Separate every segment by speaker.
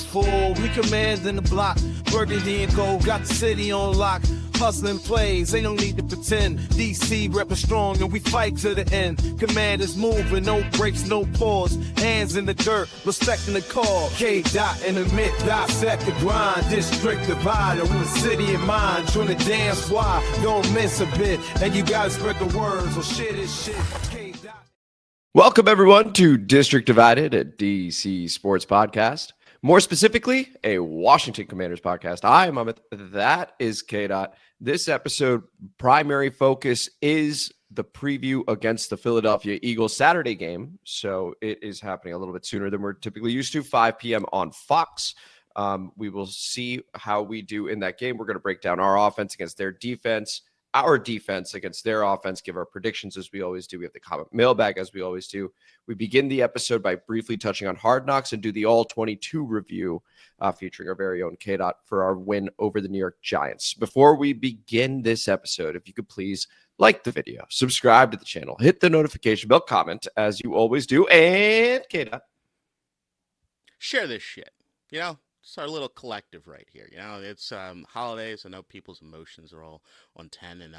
Speaker 1: full, we commanding the block. Burgundy and gold, got the city on lock. Hustling plays, ain't no need to pretend. DC reppin' strong and we fight to the end. Commanders moving, no breaks, no pause. Hands in the dirt, respecting the call. K-Dot in the mid, dissect the grind. District divider with a city in mind. Trying to dance why, don't miss a bit. And you gotta spread the words, so shit is shit. K-Dot.
Speaker 2: Welcome everyone to District Divided, a DC Sports Podcast. More specifically, a Washington Commanders podcast. I am Amit. That is K-Dot. This episode primary focus is the preview against the Philadelphia Eagles Saturday game. So it is happening a little bit sooner than we're typically used to, 5 p.m. on Fox. We will see how we do in that game. We're going to break down our offense against their defense, our defense against their offense, give our predictions as we always do. We have the comment mailbag as we always do. We begin the episode by briefly touching on Hard Knocks and do the All-22 review featuring our very own K-Dot for our win over the New York Giants. Before we begin this episode, if you could please like the video, subscribe to the channel, hit the notification bell, comment as you always do, and K-Dot.
Speaker 3: Share this shit, you know? It's our little collective right here. You know, it's holidays. I know people's emotions are all on 10, and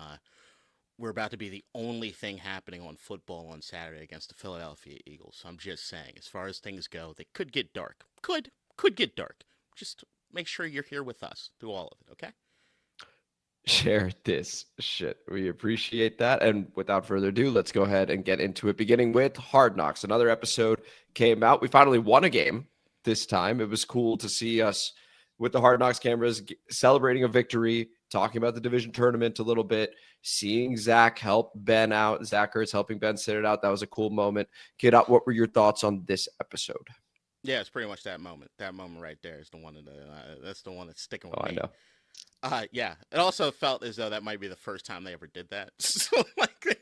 Speaker 3: we're about to be the only thing happening on football on Saturday against the Philadelphia Eagles. So I'm just saying, as far as things go, they could get dark. Could get dark. Just make sure you're here with us through all of it, okay?
Speaker 2: Share this shit. We appreciate that. And without further ado, let's go ahead and get into it, beginning with Hard Knocks. Another episode came out. We finally won a game. This time, it was cool to see us with the Hard Knocks cameras celebrating a victory, talking about the division tournament a little bit, seeing Zach help Ben out, Zach Ertz helping Ben Sinnott out. That was a cool moment. K-Dot, what were your thoughts on this episode?
Speaker 3: Yeah, it's pretty much that moment. That moment right there is the one that's the one that's sticking with me.
Speaker 2: I know.
Speaker 3: Yeah. It also felt as though that might be the first time they ever did that. So, like,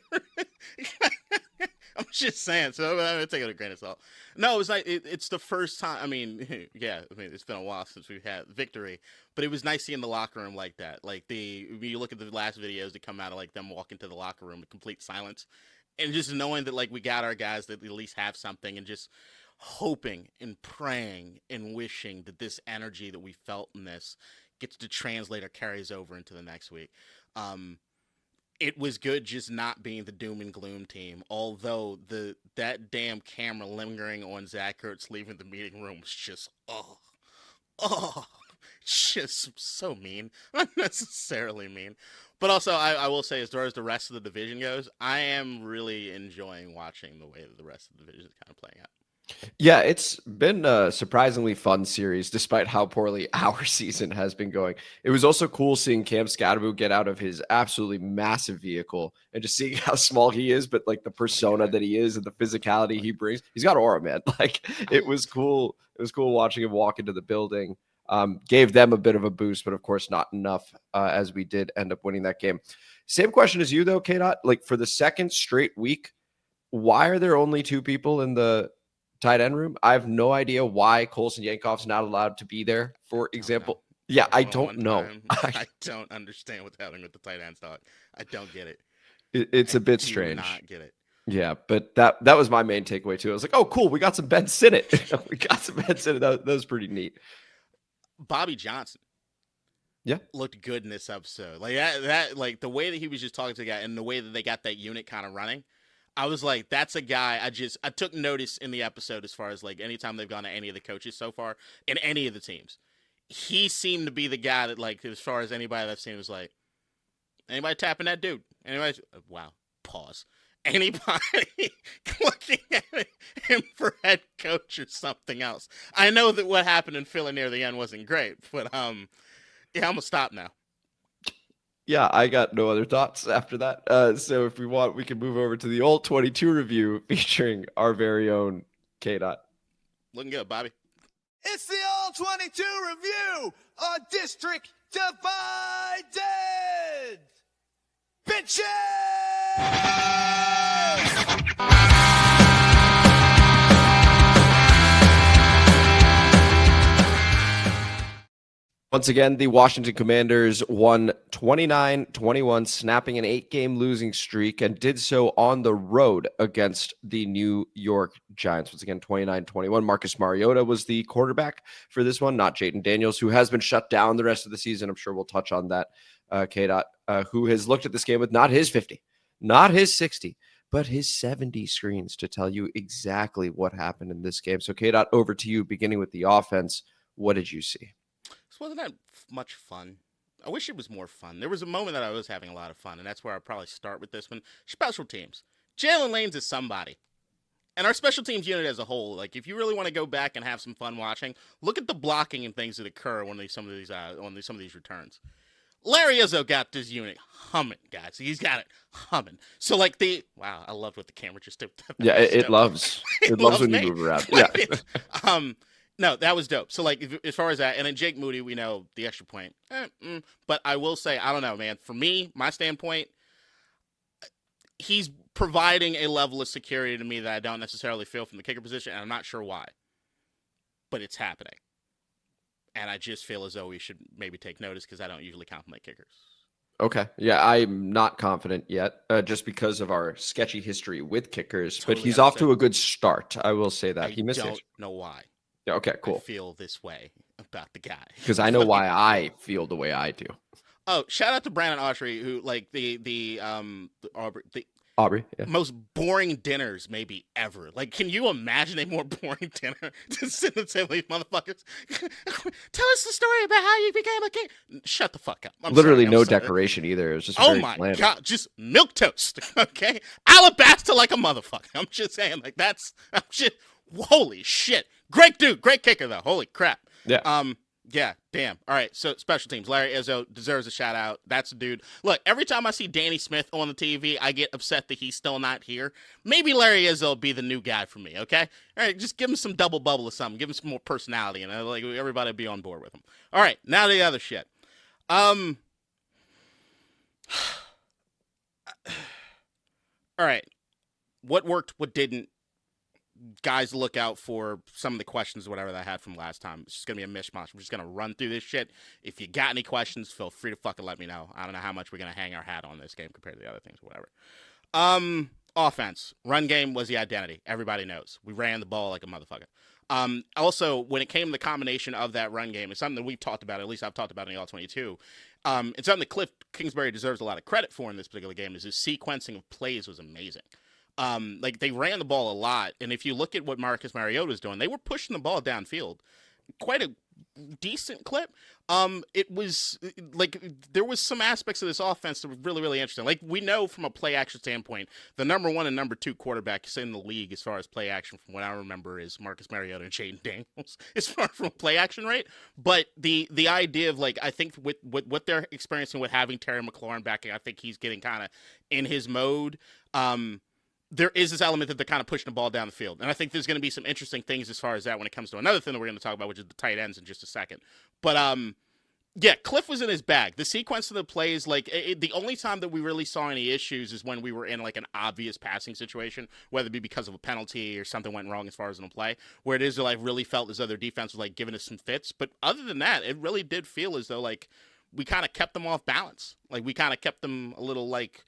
Speaker 3: I'm just saying. So I'm gonna take it with a grain of salt. No, it was like it's the first time. I mean, yeah. I mean, it's been a while since we've had victory, but it was nice seeing the locker room like that. Like when you look at the last videos that come out of like them walking to the locker room in complete silence, and just knowing that like we got our guys that at least have something, and just hoping and praying and wishing that this energy that we felt in this gets to translate or carries over into the next week. It was good just not being the doom and gloom team, although that damn camera lingering on Zach Ertz leaving the meeting room was just, just so mean. Unnecessarily mean. But also, I will say, as far as the rest of the division goes, I am really enjoying watching the way that the rest of the division is kind of playing out.
Speaker 2: Yeah, it's been a surprisingly fun series, despite how poorly our season has been going. It was also cool seeing Cam Scatterbo get out of his absolutely massive vehicle and just seeing how small he is, but like the persona that he is and the physicality he brings. He's got aura, man. Like it was cool. It was cool watching him walk into the building. Gave them a bit of a boost, but of course not enough as we did end up winning that game. Same question as you though, K-Dot. Like for the second straight week, why are there only two people in the tight end room? I have no idea why Colson Yankoff's not allowed to be there, for example. Yeah, I don't know.
Speaker 3: I don't understand what's happening with the tight ends, dog. I don't get it.
Speaker 2: It's a bit strange.
Speaker 3: Not get it.
Speaker 2: Yeah, but that was my main takeaway too. I was like, oh, cool, we got some Ben Sinnott. That was pretty neat.
Speaker 3: Bobby Johnson.
Speaker 2: Yeah,
Speaker 3: looked good in this episode. Like that like the way that he was just talking to the guy and the way that they got that unit kind of running. I was like, that's a guy I took notice in the episode as far as like anytime they've gone to any of the coaches so far in any of the teams. He seemed to be the guy that like, as far as anybody that I've seen was like, anybody tapping that dude? Anybody? Wow. Pause. Anybody looking at him for head coach or something else? I know that what happened in Philly near the end wasn't great, but yeah, I'm gonna stop now.
Speaker 2: Yeah, I got no other thoughts after that. So if we want, we can move over to the All-22 review featuring our very own K-Dot.
Speaker 3: Looking good, Bobby.
Speaker 1: It's the All-22 review on District Divided. Bitches!
Speaker 2: Once again, the Washington Commanders won 29-21, snapping an 8-game losing streak, and did so on the road against the New York Giants. Once again, 29-21. Marcus Mariota was the quarterback for this one, not Jayden Daniels, who has been shut down the rest of the season. I'm sure we'll touch on that, K-Dot, who has looked at this game with not his 50, not his 60, but his 70 screens to tell you exactly what happened in this game. So, K-Dot, over to you, beginning with the offense. What did you see?
Speaker 3: This wasn't that much fun. I wish it was more fun. There was a moment that I was having a lot of fun, and that's where I'll probably start with this one. Special teams. Jaylin Lane's is somebody. And our special teams unit as a whole, like if you really want to go back and have some fun watching, look at the blocking and things that occur when some of these returns. Larry Izzo got this unit humming, guys. He's got it humming. So like I loved what the camera just did.
Speaker 2: Yeah, it loves when you move around. Yeah.
Speaker 3: No, that was dope. So, like, as far as that, and then Jake Moody, we know the extra point. But I will say, I don't know, man. For me, my standpoint, he's providing a level of security to me that I don't necessarily feel from the kicker position, and I'm not sure why. But it's happening. And I just feel as though we should maybe take notice because I don't usually compliment kickers.
Speaker 2: Okay. Yeah, I'm not confident yet, just because of our sketchy history with kickers. But he's off to a good start. I will say that. He missed it. I don't
Speaker 3: know why.
Speaker 2: Okay, cool.
Speaker 3: I feel this way about the guy
Speaker 2: because I know why I feel the way I do.
Speaker 3: Oh, shout out to Brandon Autry, who like the
Speaker 2: Aubrey, yeah.
Speaker 3: Most boring dinners maybe ever. Like, can you imagine a more boring dinner to sit and say, "These motherfuckers, tell us the story about how you became a king." Shut the fuck up.
Speaker 2: Literally no decoration either. It was just
Speaker 3: God, just milk toast. Okay, alabaster like a motherfucker. I'm just saying, like holy shit. Great dude, great kicker though. Holy crap.
Speaker 2: Yeah.
Speaker 3: Yeah, damn. All right, so special teams. Larry Izzo deserves a shout out. That's a dude. Look, every time I see Danny Smith on the TV, I get upset that he's still not here. Maybe Larry Izzo will be the new guy for me, okay? All right, just give him some double bubble or something. Give him some more personality, and like everybody will be on board with him. All right, now the other shit. All right. What worked, what didn't? Guys, look out for some of the questions or whatever that I had from last time. It's just going to be a mishmash. I'm just going to run through this shit. If you got any questions, feel free to fucking let me know. I don't know how much we're going to hang our hat on this game compared to the other things or whatever. Offense. Run game was the identity. Everybody knows. We ran the ball like a motherfucker. Also, when it came to the combination of that run game, it's something that we've talked about, at least I've talked about in the All-22. It's something that Cliff Kingsbury deserves a lot of credit for in this particular game, is his sequencing of plays was amazing. Like they ran the ball a lot, and if you look at what Marcus Mariota was doing, they were pushing the ball downfield, quite a decent clip. It was like there was some aspects of this offense that were really, really interesting. Like we know from a play action standpoint, the number 1 and number 2 quarterbacks in the league as far as play action, from what I remember, is Marcus Mariota and Jayden Daniels as far from a play action rate. But the idea of like I think with what they're experiencing with having Terry McLaurin backing, I think he's getting kind of in his mode. There is this element that they're kind of pushing the ball down the field. And I think there's going to be some interesting things as far as that when it comes to another thing that we're going to talk about, which is the tight ends in just a second. But, yeah, Cliff was in his bag. The sequence of the plays, like, the only time that we really saw any issues is when we were in, like, an obvious passing situation, whether it be because of a penalty or something went wrong as far as in a play, where it is, like, really felt as though their defense was, like, giving us some fits. But other than that, it really did feel as though, like, we kind of kept them off balance. Like, we kind of kept them a little, like,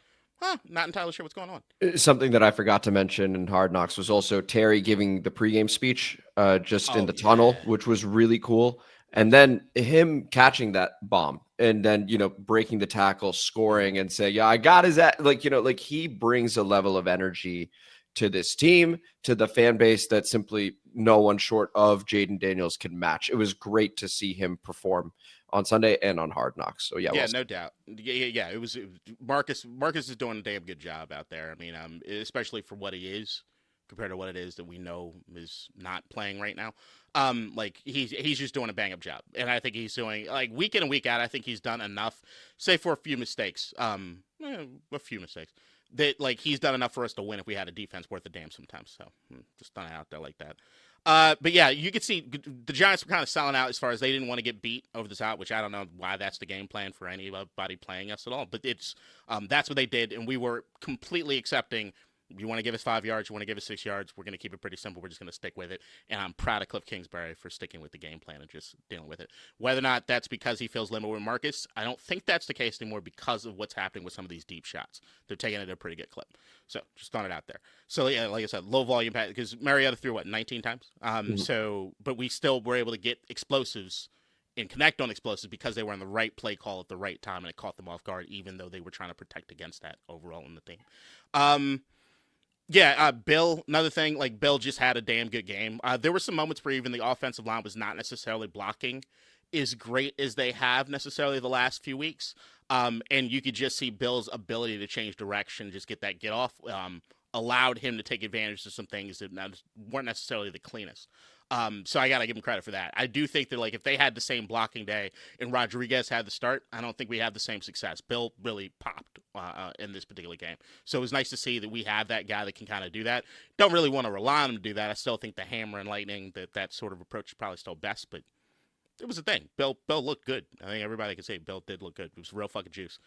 Speaker 3: not entirely sure what's going on.
Speaker 2: Something that I forgot to mention in Hard Knocks was also Terry giving the pregame speech in the tunnel, which was really cool. And then him catching that bomb and then, breaking the tackle, scoring and say, yeah, I got his at like he brings a level of energy to this team, to the fan base that simply no one short of Jayden Daniels can match. It was great to see him perform on Sunday and on Hard Knocks. So yeah,
Speaker 3: no doubt. Yeah. It was Marcus is doing a damn good job out there. I mean, especially for what he is compared to what it is that we know is not playing right now. Like he's just doing a bang up job, and I think he's doing like week in and week out. I think he's done enough, say for a few mistakes, that like he's done enough for us to win if we had a defense worth a damn sometimes. So just throwing it out there like that. But yeah, you could see the Giants were kind of selling out as far as they didn't want to get beat over the top, which I don't know why that's the game plan for anybody playing us at all. But it's that's what they did, and we were completely accepting You want to give us 5 yards, you want to give us 6 yards, we're going to keep it pretty simple. We're just going to stick with it. And I'm proud of Cliff Kingsbury for sticking with the game plan and just dealing with it. Whether or not that's because he feels limited with Marcus, I don't think that's the case anymore because of what's happening with some of these deep shots. They're taking it at a pretty good clip. So just throwing it out there. So yeah, like I said, low volume pass, because Mariota threw 19 times. But we still were able to get explosives and connect on explosives because they were on the right play call at the right time and it caught them off guard, even though they were trying to protect against that overall in the team. Bill, another thing, like Bill just had a damn good game. There were some moments where even the offensive line was not necessarily blocking as great as they have necessarily the last few weeks. And you could just see Bill's ability to change direction, just get off, allowed him to take advantage of some things that weren't necessarily the cleanest. So I got to give him credit for that. I do think that, like, if they had the same blocking day and Rodriguez had the start, I don't think we have the same success. Bill really popped in this particular game. So it was nice to see that we have that guy that can kind of do that. Don't really want to rely on him to do that. I still think the hammer and lightning, that sort of approach is probably still best, but it was a thing. Bill looked good. I think everybody can say Bill did look good. It was real fucking juice.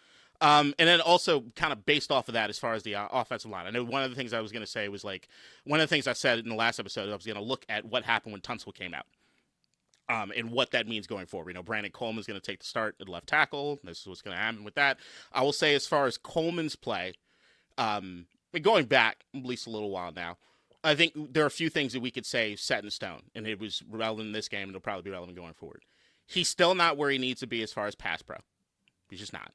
Speaker 3: And then also kind of based off of that, as far as the offensive line, I know one of the things I was going to say was, like, one of the things I said in the last episode, I was going to look at what happened when Tunsil came out. And what that means going forward. You know, Brandon Coleman's going to take the start at left tackle. This is what's going to happen with that. I will say, as far as Coleman's play, going back at least a little while now, I think there are a few things that we could say set in stone, and it was relevant in this game, and it'll probably be relevant going forward. He's still not where he needs to be as far as pass pro. He's just not.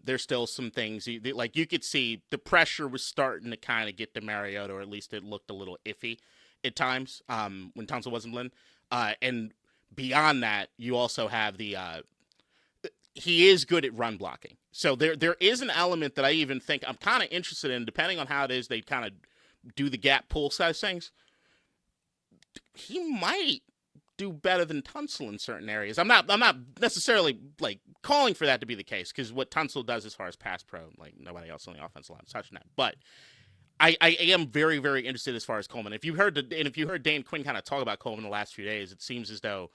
Speaker 3: There's still some things, like you could see the pressure was starting to kind of get to Mariota, or at least it looked a little iffy at times when Tunsil wasn't in. And beyond that, you also have he is good at run blocking. So there is an element that I even think I'm kind of interested in, depending on how it is they kind of do the gap pull side of things. He might do better than Tunsil in certain areas. I'm not necessarily, like, calling for that to be the case, because what Tunsil does as far as pass pro, like, nobody else on the offensive line is touching that. But I am very, very interested as far as Coleman. If you heard Dan Quinn kind of talk about Coleman the last few days, it seems as though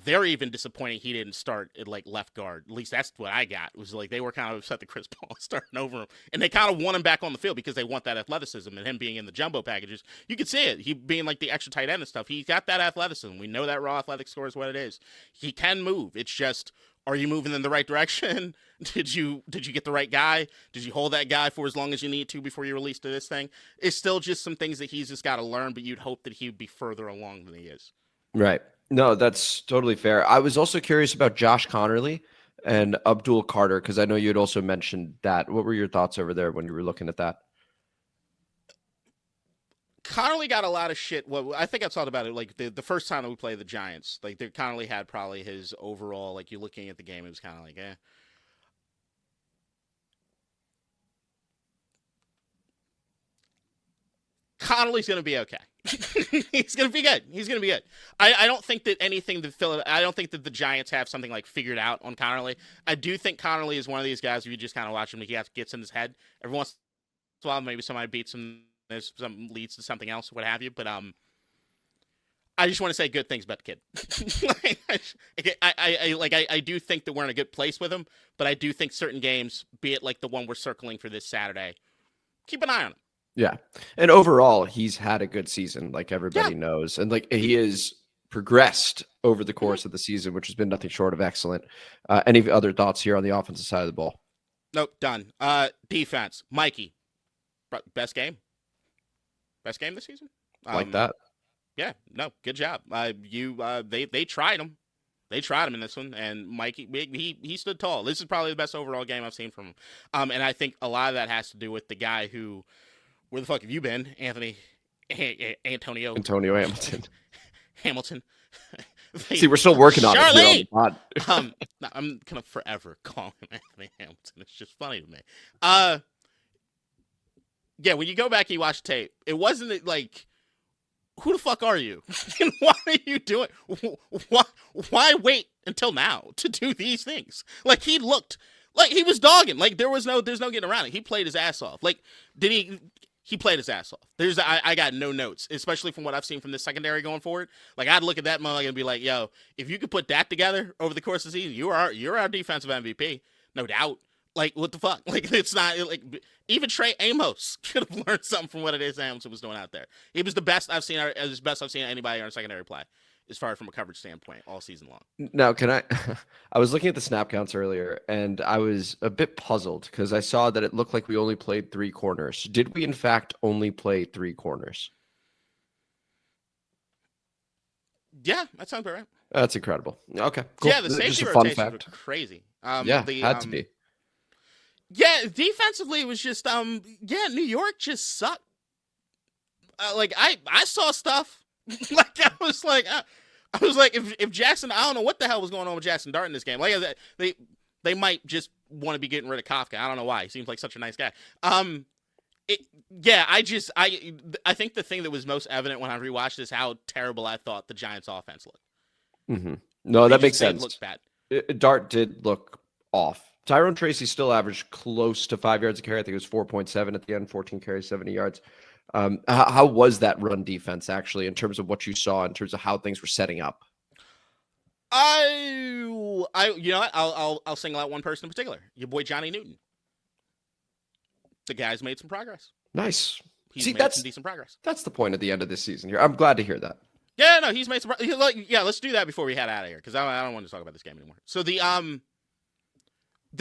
Speaker 3: they're even disappointed he didn't start at, like, left guard. At least that's what I got. It was like they were kind of upset that Chris Paul was starting over him, and they kind of want him back on the field because they want that athleticism, and him being in the jumbo packages, you could see it. He being like the extra tight end and stuff. He got that athleticism. We know that raw athletic score is what it is. He can move. It's just, are you moving in the right direction? Did you get the right guy? Did you hold that guy for as long as you need to before you release to this thing? It's still just some things that he's just got to learn, but you'd hope that he would be further along than he is.
Speaker 2: Right. No, that's totally fair. I was also curious about Josh Connerly and Abdul Carter, because I know you had also mentioned that. What were your thoughts over there when you were looking at that?
Speaker 3: Connerly got a lot of shit. Well, I think I talked about it, like, the first time that we played the Giants. Like, Connerly had probably his overall, like, you looking at the game, it was kind of like, eh. Connerly's going to be okay. He's going to be good. He's going to be good. I don't think that I don't think that the Giants have something, like, figured out on Connerly. I do think Connerly is one of these guys who you just kind of watch him, he gets in his head. Every once in a while, maybe somebody beats him, there's some leads to something else, what have you. But I just want to say good things about the kid. I do think that we're in a good place with him, but I do think certain games, be it like the one we're circling for this Saturday, keep an eye on him.
Speaker 2: Yeah. And overall, he's had a good season, like everybody knows. And, like, he has progressed over the course of the season, which has been nothing short of excellent. Any other thoughts here on the offensive side of the ball?
Speaker 3: Nope, done. Defense, Mikey, best game this season.
Speaker 2: Like that.
Speaker 3: Yeah, no, good job. They tried him. They tried him in this one, and Mikey, he stood tall. This is probably the best overall game I've seen from him. And I think a lot of that has to do with the guy who, where the fuck have you been, Antonio Hamilton.
Speaker 2: See, we're still working on it.
Speaker 3: No, I'm gonna forever call him Anthony Hamilton. It's just funny to me. Yeah, when you go back and you watch the tape, it wasn't like, who the fuck are you? And why are you doing? Why wait until now to do these things? Like, he looked like he was dogging. Like, there's no getting around it. He played his ass off. Like, he played his ass off. I got no notes, especially from what I've seen from the secondary going forward. Like, I'd look at that motherfucker and be like, yo, if you could put that together over the course of the season, you're our defensive MVP, no doubt. Like, what the fuck? Like, it's not like even Trey Amos could have learned something from what it is Amos was doing out there. He was the best I've seen. As best I've seen anybody on a secondary play, as far as from a coverage standpoint, all season long.
Speaker 2: Now, can I? I was looking at the snap counts earlier, and I was a bit puzzled because I saw that it looked like we only played 3 corners. Did we, in fact, only play 3 corners?
Speaker 3: Yeah, that sounds about right.
Speaker 2: That's incredible. Okay, cool.
Speaker 3: Yeah, the safety
Speaker 2: Just a fun
Speaker 3: rotations
Speaker 2: fact.
Speaker 3: were crazy.
Speaker 2: Had to be.
Speaker 3: Yeah, defensively it was just New York just sucked. Like I saw stuff like I was like if Jackson, I don't know what the hell was going on with Jackson Dart in this game. Like they might just want to be getting rid of Kafka. I don't know why. He seems like such a nice guy. I think the thing that was most evident when I rewatched is how terrible I thought the Giants' offense looked.
Speaker 2: Mm-hmm. No, that makes sense.
Speaker 3: Looked bad.
Speaker 2: Dart did look off. Tyrone Tracy still averaged close to 5 yards a carry. I think it was 4.7 at the end, 14 carries, 70 yards. How was that run defense actually in terms of what you saw in terms of how things were setting up?
Speaker 3: You know what? I'll single out one person in particular. Your boy Johnny Newton. The guy's made some progress.
Speaker 2: Nice.
Speaker 3: He's made some decent progress.
Speaker 2: That's the point at the end of this season here. I'm glad to hear that.
Speaker 3: Yeah, no, he's made some. Let's do that before we head out of here because I don't want to talk about this game anymore. So the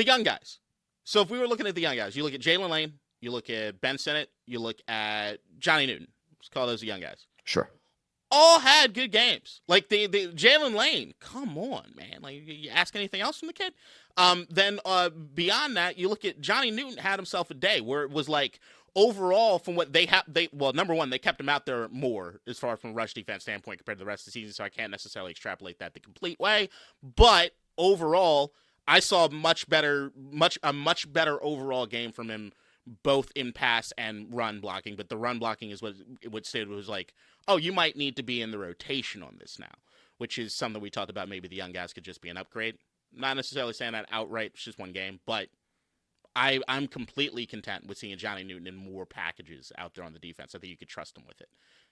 Speaker 3: young guys. So if we were looking at the young guys, you look at Jaylin Lane, you look at Ben Sinnott, you look at Johnny Newton. Let's call those the young guys.
Speaker 2: Sure.
Speaker 3: All had good games. Like the Jaylin Lane, come on, man. Like you ask anything else from the kid? Then beyond that, you look at Johnny Newton had himself a day where it was like overall from what number one, they kept him out there more as far from a rush defense standpoint compared to the rest of the season, so I can't necessarily extrapolate that the complete way. But overall, I saw a much better overall game from him, both in pass and run blocking. But the run blocking is what stated was like, oh, you might need to be in the rotation on this now, which is something we talked about. Maybe the young guys could just be an upgrade. Not necessarily saying that outright. It's just one game, but I'm completely content with seeing Johnny Newton in more packages out there on the defense. I think you could trust him with it.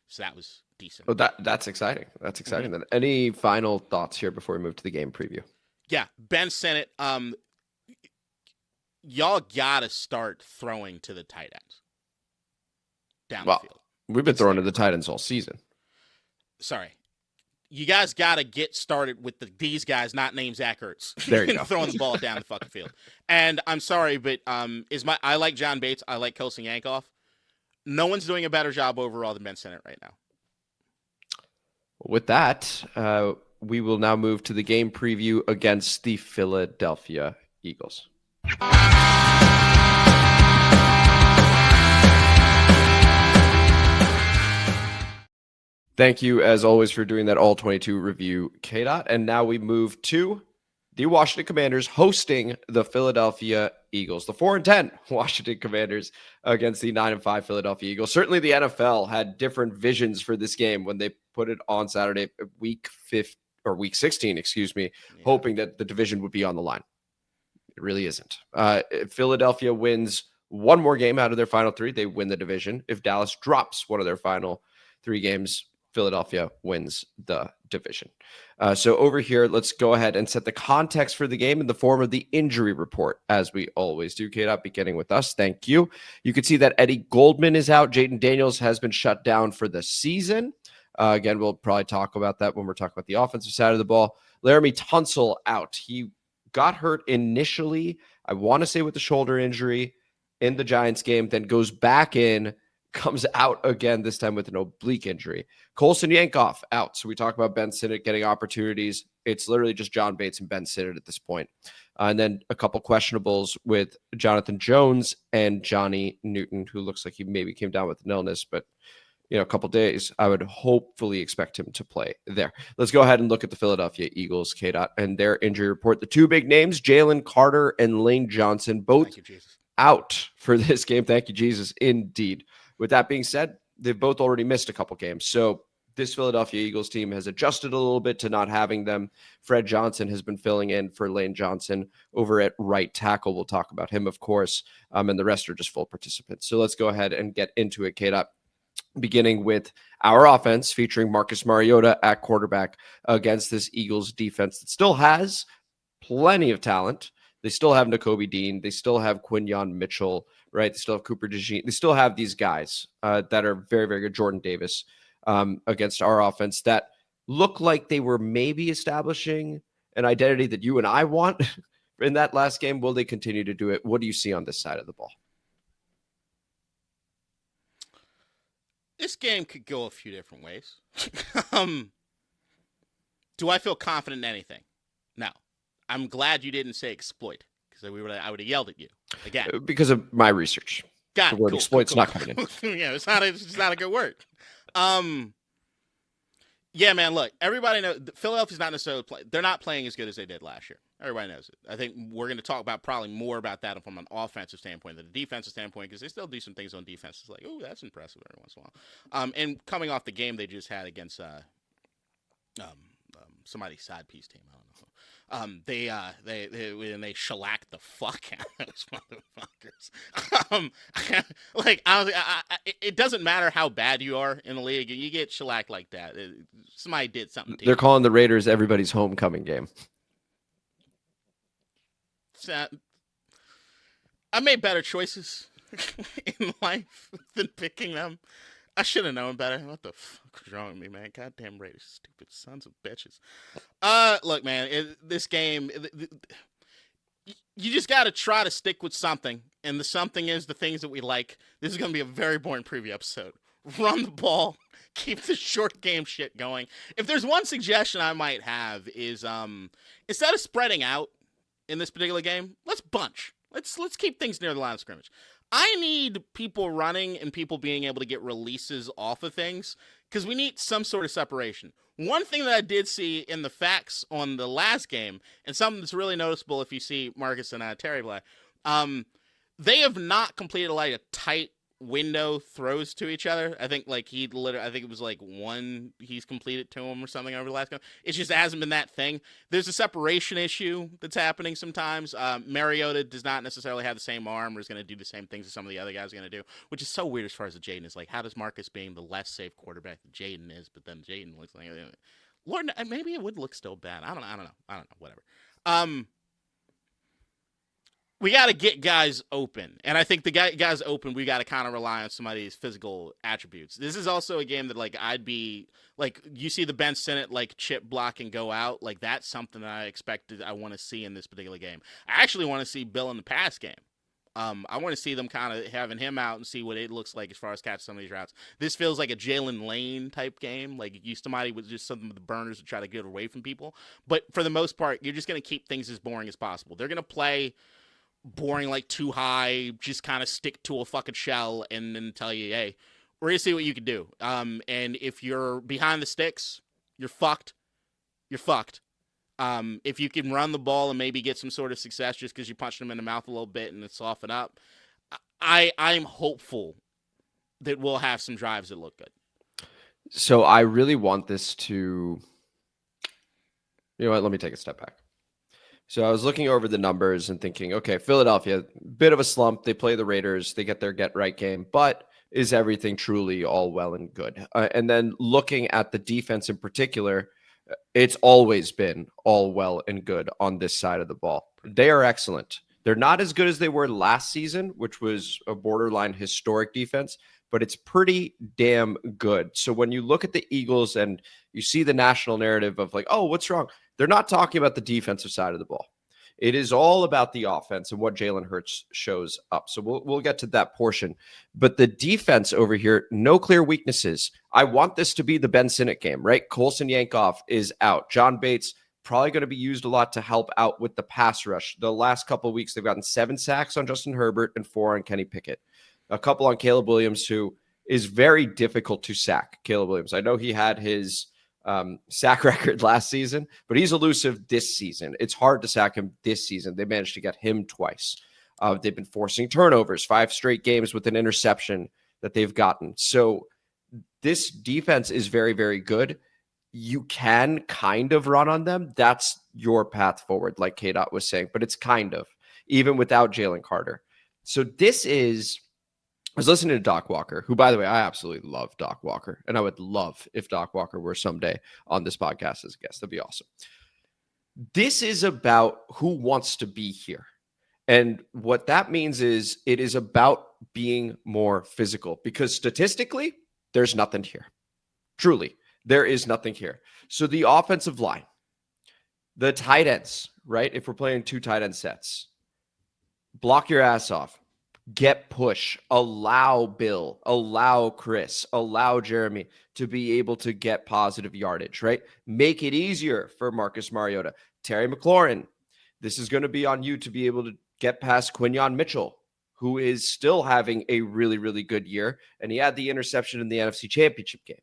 Speaker 3: So that was decent.
Speaker 2: Oh, that's exciting. That's exciting. Mm-hmm. Then any final thoughts here before we move to the game preview?
Speaker 3: Yeah, Ben Sinnott, y'all gotta start throwing to the tight ends down the field.
Speaker 2: We've been throwing to the tight ends all season.
Speaker 3: Sorry. You guys gotta get started with these guys, not named Zach Ertz.
Speaker 2: There you go.
Speaker 3: Throwing the ball down the fucking field. And I'm sorry, but I like John Bates, I like Colson Yankoff. No one's doing a better job overall than Ben Sinnott right now.
Speaker 2: With that, we will now move to the game preview against the Philadelphia Eagles. Thank you, as always, for doing that All-22 review, K-Dot. And now we move to the Washington Commanders hosting the Philadelphia Eagles. The 4-10 Washington Commanders against the 9-5 Philadelphia Eagles. Certainly the NFL had different visions for this game when they put it on Saturday, week 16, hoping that the division would be on the line. It really isn't. If Philadelphia wins one more game out of their final 3, they win the division. If Dallas drops one of their final 3 games, Philadelphia wins the division. So over here, let's go ahead and set the context for the game in the form of the injury report, as we always do. K-Dot, beginning with us. Thank you. You can see that Eddie Goldman is out. Jayden Daniels has been shut down for the season. Again, we'll probably talk about that when we're talking about the offensive side of the ball. Laremy Tunsil out. He got hurt initially, I want to say with the shoulder injury in the Giants game, then goes back in, comes out again, this time with an oblique injury. Colson Yankoff out. So we talk about Ben Sinnott getting opportunities. It's literally just John Bates and Ben Sinnott at this point. And then a couple questionables with Jonathan Jones and Johnny Newton, who looks like he maybe came down with an illness, but a couple days, I would hopefully expect him to play there. Let's go ahead and look at the Philadelphia Eagles, K-Dot, and their injury report. The 2 big names, Jalen Carter and Lane Johnson, both out for this game. Thank you, Jesus. Indeed. With that being said, they've both already missed a couple games. So this Philadelphia Eagles team has adjusted a little bit to not having them. Fred Johnson has been filling in for Lane Johnson over at right tackle. We'll talk about him, of course, and the rest are just full participants. So let's go ahead and get into it, K-Dot. Beginning with our offense featuring Marcus Mariota at quarterback against this Eagles defense that still has plenty of talent. They still have Nakobe Dean. They still have Quinyon Mitchell, right? They still have Cooper DeJean. They still have these guys that are very, very good. Jordan Davis against our offense that look like they were maybe establishing an identity that you and I want in that last game. Will they continue to do it? What do you see on this side of the ball?
Speaker 3: This game could go a few different ways. Do I feel confident in anything? No. I'm glad you didn't say exploit, because I would have yelled at you again.
Speaker 2: Because of my research.
Speaker 3: The
Speaker 2: word exploit's not coming in.
Speaker 3: Yeah, it's not a good word. Yeah, man, look, everybody knows Philadelphia's not necessarily playing. They're not playing as good as they did last year. Everybody knows it. I think we're going to talk about probably more about that from an offensive standpoint than a defensive standpoint, because they still do some things on defense. It's like, oh, that's impressive every once in a while. And coming off the game they just had against somebody's side piece team, I don't know. They shellacked the fuck out of those motherfuckers. It doesn't matter how bad you are in the league, you get shellacked like that. Somebody did something to you.
Speaker 2: They're calling the Raiders everybody's homecoming game.
Speaker 3: I made better choices in life than picking them. I should have known better. What the fuck was wrong with me, man? Goddamn Raiders, stupid sons of bitches. Look, man, this game, you just got to try to stick with something, and the something is the things that we like. This is going to be a very boring preview episode. Run the ball, keep the short game shit going. If there's one suggestion I might have is, instead of spreading out in this particular game, let's bunch. Let's keep things near the line of scrimmage. I need people running and people being able to get releases off of things, because we need some sort of separation. One thing that I did see in the facts on the last game, and something that's really noticeable if you see Marcus and Terry play, they have not completed like a tight window throws to each other. I think I think it was like one he's completed to him or something over the last game. It just hasn't been that thing. There's a separation issue that's happening sometimes. Mariota does not necessarily have the same arm or is going to do the same things as some of the other guys are going to do, which is so weird as far as the Jayden is. Like, how does Marcus being the less safe quarterback that Jayden is, but then Jayden looks like, Lord, maybe it would look still bad. I don't know. Whatever. We got to get guys open. And I think the guys open, we got to kind of rely on somebody's physical attributes. This is also a game that, I'd be, you see the Ben Sinnott, chip block and go out. That's something that I expected I want to see in this particular game. I actually want to see Bill in the pass game. I want to see them kind of having him out and see what it looks like as far as catching some of these routes. This feels like a Jaylin Lane type game. Somebody with just some of the burners to try to get away from people. But for the most part, you're just going to keep things as boring as possible. They're going to play boring, too high, just kind of stick to a fucking shell and then tell you, hey, we're going to see what you can do. And if you're behind the sticks, you're fucked. You're fucked. If you can run the ball and maybe get some sort of success just because you punched them in the mouth a little bit and it soften up, I'm hopeful that we'll have some drives that look good.
Speaker 2: So I really want this to, you know what, let me take a step back. So I was looking over the numbers and thinking, okay, Philadelphia, bit of a slump. They play the Raiders. They get their get-right game. But is everything truly all well and good? And then looking at the defense in particular, it's always been all well and good on this side of the ball. They are excellent. They're not as good as they were last season, which was a borderline historic defense, but it's pretty damn good. So when you look at the Eagles and you see the national narrative of oh, what's wrong? They're not talking about the defensive side of the ball. It is all about the offense and what Jalen Hurts shows up. So we'll get to that portion. But the defense over here, no clear weaknesses. I want this to be the Ben Sinnott game, right? Colson Yankoff is out. John Bates probably going to be used a lot to help out with the pass rush. The last couple of weeks, they've gotten 7 sacks on Justin Herbert and 4 on Kenny Pickett. A couple on Caleb Williams, who is very difficult to sack. Caleb Williams. I know he had his sack record last season, but he's elusive this season. It's hard to sack him this season. They managed to get him twice. They've been forcing turnovers, 5 straight games with an interception that they've gotten. So this defense is very, very good. You can kind of run on them. That's your path forward, like K-Dot was saying, but it's kind of, even without Jalen Carter. So this is, I was listening to Doc Walker, who, by the way, I absolutely love Doc Walker. And I would love if Doc Walker were someday on this podcast as a guest. That'd be awesome. This is about who wants to be here. And what that means is it is about being more physical, because statistically, there's nothing here. Truly, there is nothing here. So the offensive line, the tight ends, right? If we're playing 2 tight end sets, block your ass off. Get push, allow Bill, allow Chris, allow Jeremy to be able to get positive yardage, right? Make it easier for Marcus Mariota. Terry McLaurin, this is going to be on you to be able to get past Quinyon Mitchell, who is still having a really, really good year. And he had the interception in the NFC Championship game,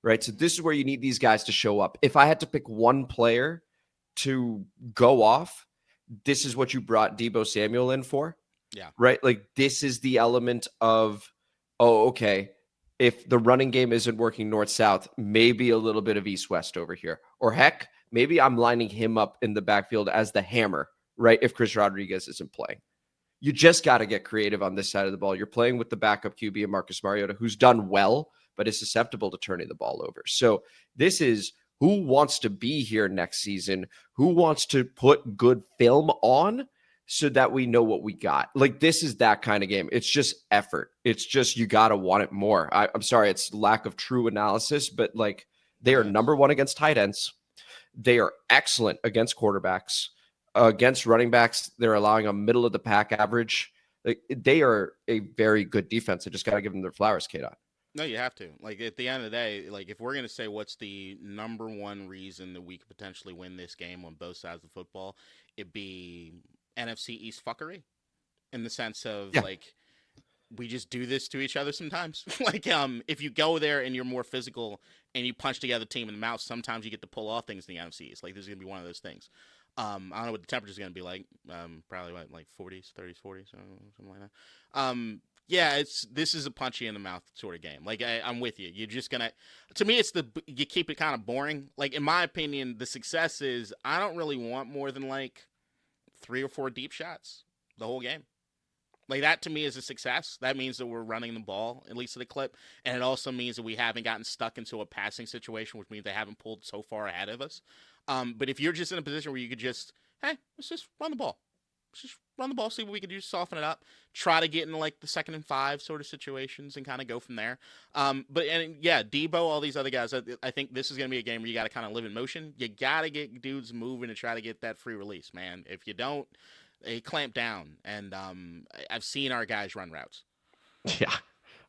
Speaker 2: right? So this is where you need these guys to show up. If I had to pick one player to go off, this is what you brought Deebo Samuel in for.
Speaker 3: Yeah.
Speaker 2: Right. Like, this is the element of, oh, okay, if the running game isn't working north-south, maybe a little bit of east-west over here. Or heck, maybe I'm lining him up in the backfield as the hammer, right? If Chris Rodriguez isn't playing. You just got to get creative on this side of the ball. You're playing with the backup QB of Marcus Mariota, who's done well, but is susceptible to turning the ball over. So this is who wants to be here next season, who wants to put good film on, so that we know what we got. Like, this is that kind of game. It's just effort. It's just, you got to want it more. I'm sorry, it's lack of true analysis, but like, they are number 1 against tight ends. They are excellent against quarterbacks. Against running backs, they're allowing a middle of the pack average. Like, they are a very good defense. I just got to give them their flowers, K-Dot.
Speaker 3: No, you have to. Like, at the end of the day, like, if we're going to say what's the number 1 reason that we could potentially win this game on both sides of the football, it'd be NFC East fuckery, in the sense of like, we just do this to each other sometimes. Like, if you go there and you're more physical and you punch the other team in the mouth, sometimes you get to pull off things in the NFC East. Like, this is gonna be one of those things. I don't know what the temperature's gonna be like. Probably what, like 40s, 30s, 40s, something like that. Yeah, this is a punchy in the mouth sort of game. Like, I'm with you. You're just gonna, to me, you keep it kind of boring. Like, in my opinion, the success is, I don't really want more than like 3 or 4 deep shots the whole game. Like, that to me is a success. That means that we're running the ball, at least at a clip. And it also means that we haven't gotten stuck into a passing situation, which means they haven't pulled so far ahead of us. But if you're just in a position where you could just, hey, let's just run the ball. Let's just run the ball, see what we can do, soften it up, try to get into like the 2nd and 5 sort of situations and kind of go from there. Debo, all these other guys, I think this is going to be a game where you got to kind of live in motion. You got to get dudes moving and try to get that free release, man. If you don't, they clamp down. And I've seen our guys run routes.
Speaker 2: Yeah,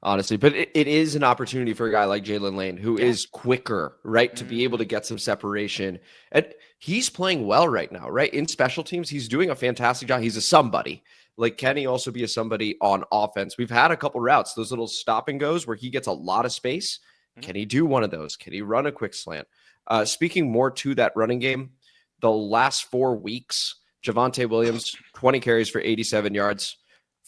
Speaker 2: honestly. But it is an opportunity for a guy like Jaylin Lane, who is quicker, right, to be able to get some separation. And he's playing well right now, right? In special teams, he's doing a fantastic job. He's a somebody. Like, can he also be a somebody on offense? We've had a couple routes, those little stop and goes where he gets a lot of space. Can he do one of those? Can he run a quick slant? Speaking more to that running game, the last 4 weeks, Javonte Williams, 20 carries for 87 yards,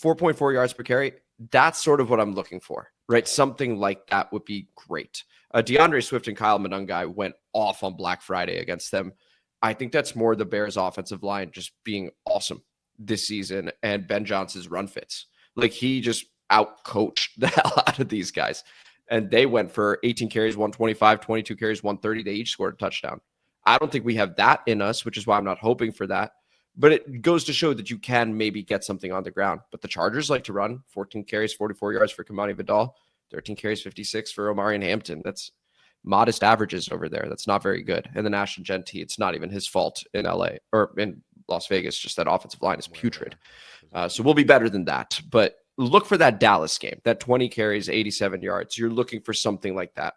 Speaker 2: 4.4 yards per carry. That's sort of what I'm looking for, right? Something like that would be great. DeAndre Swift and Kyle Monungai went off on Black Friday against them. I think that's more the Bears' offensive line just being awesome this season, and Ben Johnson's run fits. Like, he just out-coached the hell out of these guys. And they went for 18 carries, 125, 22 carries, 130. They each scored a touchdown. I don't think we have that in us, which is why I'm not hoping for that. But it goes to show that you can maybe get something on the ground. But the Chargers like to run. 14 carries, 44 yards for Kamani Vidal. 13 carries, 56 for Omarion Hampton. That's modest averages over there. That's not very good. And then Ashton Genty, it's not even his fault in LA or in Las Vegas. Just that offensive line is putrid. So we'll be better than that. But look for that Dallas game, that 20 carries, 87 yards. You're looking for something like that.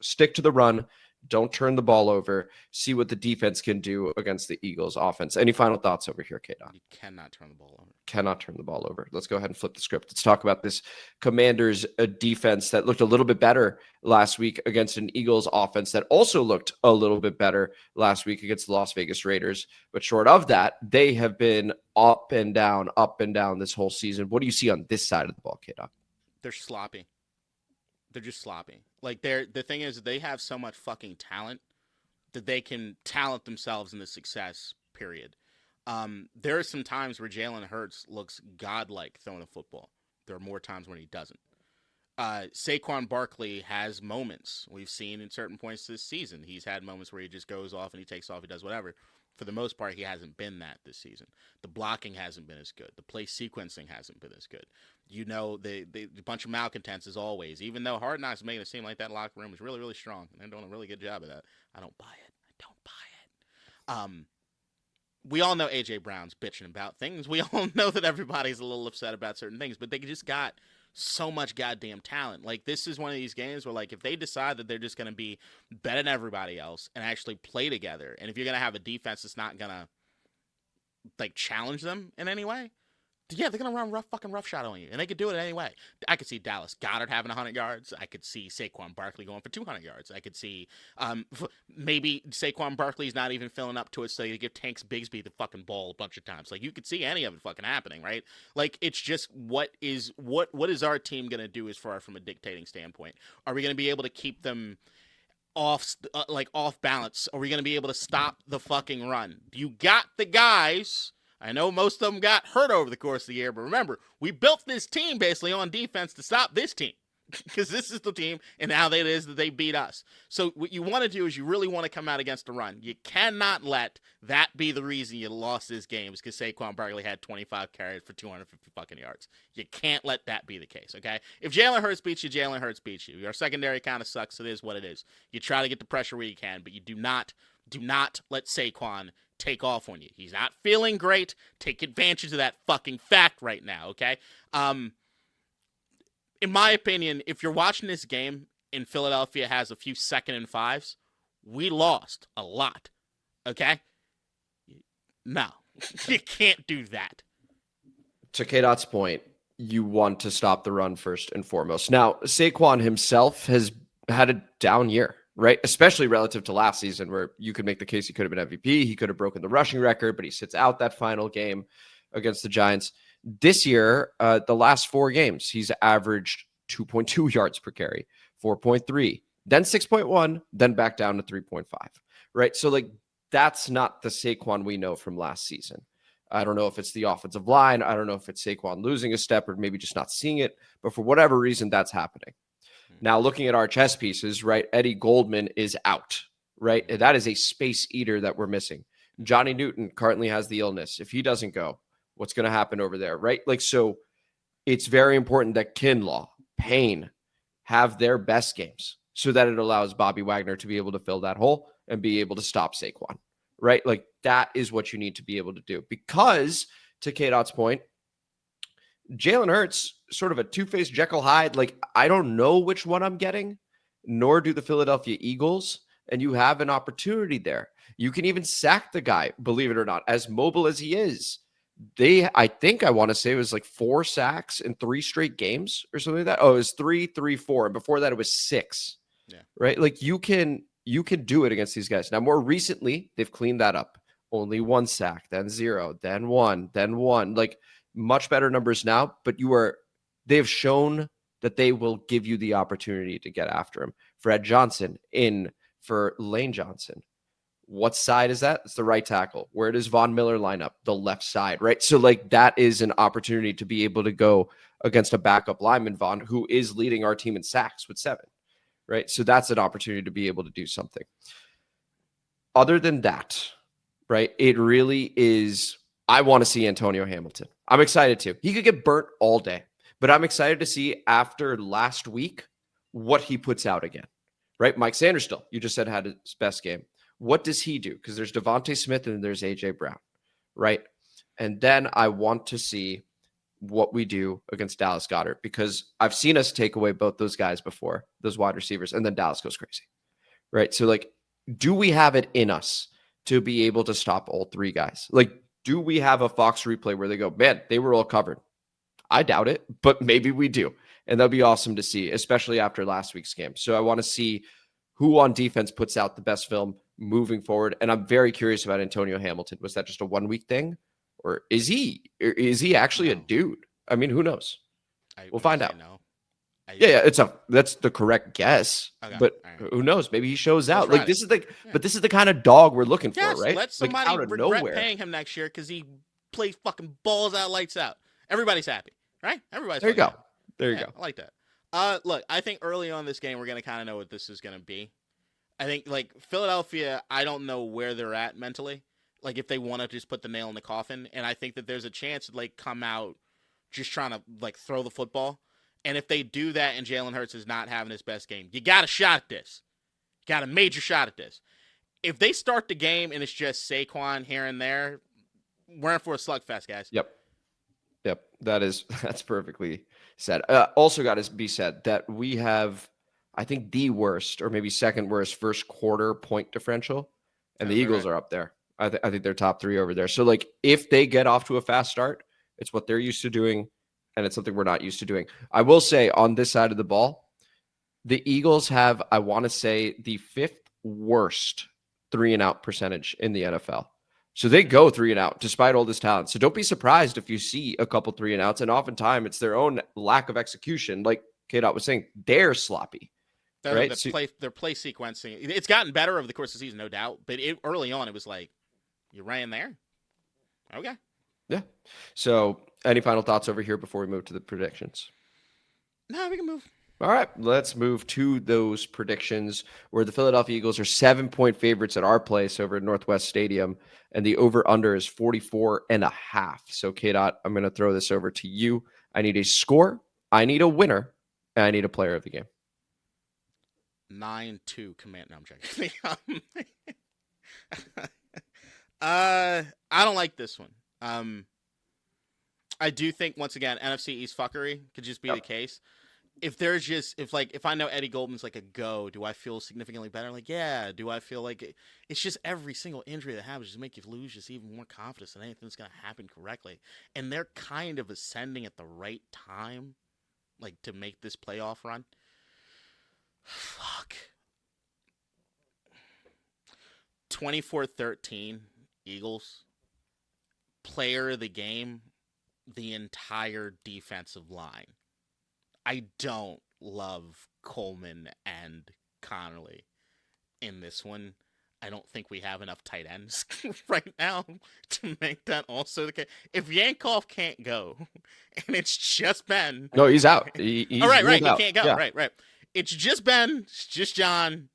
Speaker 2: Stick to the run. Don't turn the ball over. See what the defense can do against the Eagles offense. Any final thoughts over here, K-Dot?
Speaker 3: You cannot turn the ball over.
Speaker 2: Cannot turn the ball over. Let's go ahead and flip the script. Let's talk about this Commanders defense that looked a little bit better last week against an Eagles offense that also looked a little bit better last week against the Las Vegas Raiders. But short of that, they have been up and down this whole season. What do you see on this side of the ball, K-Dot?
Speaker 3: They're sloppy. They're just sloppy. Like, the thing is, they have so much fucking talent that they can talent themselves into success, period. There are some times where Jalen Hurts looks godlike throwing a football. There are more times when he doesn't. Saquon Barkley has moments we've seen in certain points this season. He's had moments where he just goes off and he takes off, he does whatever. for the most part, he hasn't been that this season. The blocking hasn't been as good. The play sequencing hasn't been as good. The bunch of malcontents as always, even though Hard Knocks is making it seem like that locker room is really, really strong. And they're doing a really good job of that. I don't buy it. We all know A.J. Brown's bitching about things. We all know that everybody's a little upset about certain things, but they just got so much goddamn talent. Like, this is one of these games where, like, if they decide that they're just going to be better than everybody else and actually play together, and if you're going to have a defense that's not going to, like, challenge them in any way, yeah, they're going to run roughshod on you, and they could do it any way. I could see Dallas Goedert having 100 yards. I could see Saquon Barkley going for 200 yards. I could see maybe Saquon Barkley's not even filling up to it, so you give Tanks Bigsby the fucking ball a bunch of times. Like, you could see any of it fucking happening, right? Like, it's just what is our team going to do as far from a dictating standpoint? Are we going to be able to keep them off balance? Are we going to be able to stop the fucking run? You got the guys. I know most of them got hurt over the course of the year, but remember, we built this team basically on defense to stop this team because this is the team and how it is that they beat us. So what you want to do is you really want to come out against the run. You cannot let that be the reason you lost this game because Saquon Barkley had 25 carries for 250 fucking yards. You can't let that be the case, okay? If Jalen Hurts beats you, Jalen Hurts beats you. Your secondary kind of sucks. It is what it is. You try to get the pressure where you can, but you do not let Saquon take off on you. He's not feeling great. Take advantage of that fucking fact right now, okay? In my opinion, if you're watching this game and Philadelphia has a few 2nd and 5s, we lost a lot, okay? No, you can't do that.
Speaker 2: To K-Dot's point, you want to stop the run first and foremost. Now, Saquon himself has had a down year, right? Especially relative to last season where you could make the case he could have been MVP. He could have broken the rushing record, but he sits out that final game against the Giants. This year, the last 4 games, he's averaged 2.2 yards per carry, 4.3, then 6.1, then back down to 3.5, right? So, like, that's not the Saquon we know from last season. I don't know if it's the offensive line. I don't know if it's Saquon losing a step or maybe just not seeing it, but for whatever reason, that's happening. Now, looking at our chess pieces, right, Eddie Goldman is out, right? And that is a space eater that we're missing. Johnny Newton currently has the illness. If he doesn't go, what's going to happen over there, right? Like, so it's very important that Kinlaw, Payne have their best games so that it allows Bobby Wagner to be able to fill that hole and be able to stop Saquon, right? Like, that is what you need to be able to do because, to K-Dot's point, Jalen Hurts, sort of a two-faced Jekyll Hyde. Like, I don't know which one I'm getting, nor do the Philadelphia Eagles. And you have an opportunity there. You can even sack the guy, believe it or not, as mobile as he is. I think I want to say it was like 4 sacks in 3 straight games or something like that. Oh, it was 3, 4. And before that, it was 6.
Speaker 3: Yeah.
Speaker 2: Right? Like, you can do it against these guys. Now, more recently, they've cleaned that up. Only 1 sack, then 0, then 1, then 1. Like, much better numbers now, but they've shown that they will give you the opportunity to get after him. Fred Johnson in for Lane Johnson. What side is that? It's the right tackle. Where does Von Miller line up? The left side, right? So, like, that is an opportunity to be able to go against a backup lineman, Von, who is leading our team in sacks with 7, right? So that's an opportunity to be able to do something. Other than that, right, it really is, I want to see Antonio Hamilton. I'm excited to. He could get burnt all day, but I'm excited to see after last week what he puts out again, right? Mike Sainristil, you just said, had his best game. What does he do? Because there's Devontae Smith and there's A.J. Brown, right? And then I want to see what we do against Dallas Goedert because I've seen us take away both those guys before, those wide receivers, and then Dallas goes crazy, right? So, like, do we have it in us to be able to stop all 3 guys? Like, do we have a Fox replay where they go, man, they were all covered? I doubt it, but maybe we do. And that'll be awesome to see, especially after last week's game. So I want to see who on defense puts out the best film moving forward. And I'm very curious about Antonio Hamilton. Was that just a 1-week thing? Or is he actually a dude? I mean, who knows? We'll find out.
Speaker 3: No.
Speaker 2: That's the correct guess.
Speaker 3: Okay,
Speaker 2: but
Speaker 3: right.
Speaker 2: Who knows? Maybe he shows out.
Speaker 3: Right.
Speaker 2: Like, this is but this is the kind of dog we're looking for, right?
Speaker 3: Let somebody
Speaker 2: like, out of
Speaker 3: regret
Speaker 2: nowhere.
Speaker 3: paying him next year because he plays fucking balls out, lights out. Everybody's happy, right? Everybody's
Speaker 2: there you go.
Speaker 3: happy.
Speaker 2: There you go.
Speaker 3: I like that. Look, I think early on this game we're gonna kind of know what this is gonna be. I think, like, Philadelphia, I don't know where they're at mentally. Like if they want to just put the nail in the coffin, and I think that there's a chance to like come out just trying to like throw the football. And if they do that and Jalen Hurts is not having his best game, you got a shot at this. You got a major shot at this. If they start the game and it's just Saquon here and there, we're in for a slugfest, guys.
Speaker 2: Yep. That's perfectly said. Also got to be said that we have, I think, the worst or maybe second worst first quarter point differential, and the Eagles are up there. I think they're top 3 over there. So like if they get off to a fast start, it's what they're used to doing, and it's something we're not used to doing. I will say on this side of the ball, the Eagles have, I want to say, the 5th worst 3-and-out percentage in the NFL. So they go 3-and-out despite all this talent. So don't be surprised if you see a couple 3-and-outs, and oftentimes it's their own lack of execution. Like K-Dot was saying, they're sloppy. Right?
Speaker 3: Their play sequencing, it's gotten better over the course of the season, no doubt. But early on, it was like, you ran there? Okay.
Speaker 2: Yeah. So any final thoughts over here before we move to the predictions?
Speaker 3: No, we can move.
Speaker 2: All right, let's move to those predictions where the Philadelphia Eagles are 7-point favorites at our place over at Northwest Stadium, and the over-under is 44.5. So, K-Dot, I'm going to throw this over to you. I need a score, I need a winner, and I need a player of the game.
Speaker 3: 9-2 command. No, I'm joking. I don't like this one. I do think, once again, NFC East fuckery could just be the case. If I know Eddie Goldman's like a go, do I feel significantly better? Like, yeah. Do I feel like it's just every single injury that happens just make you lose just even more confidence in anything that's going to happen correctly. And they're kind of ascending at the right time, like to make this playoff run. Fuck. 24-13 Eagles. Player of the game, the entire defensive line. I don't love Coleman and Connerly in this one. I don't think we have enough tight ends right now to make that also the case. If Yankoff can't go, and it's just Ben.
Speaker 2: No, he's out. He's
Speaker 3: right. He
Speaker 2: out.
Speaker 3: can't go.
Speaker 2: Yeah.
Speaker 3: Right. It's just Ben. It's just John.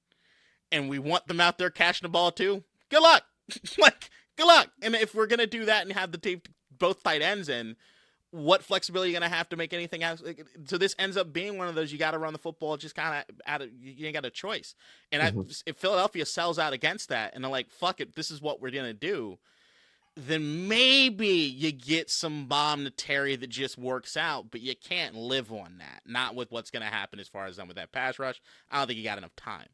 Speaker 3: And we want them out there catching the ball too. Good luck. Good luck. And if we're going to do that and have both tight ends in, what flexibility are you going to have to make anything else? So this ends up being one of those, you got to run the football just kind of you ain't got a choice. And if Philadelphia sells out against that and they're like, fuck it, this is what we're going to do, then maybe you get some bomb to Terry that just works out, but you can't live on that. Not with what's going to happen as far as with that pass rush. I don't think you got enough time.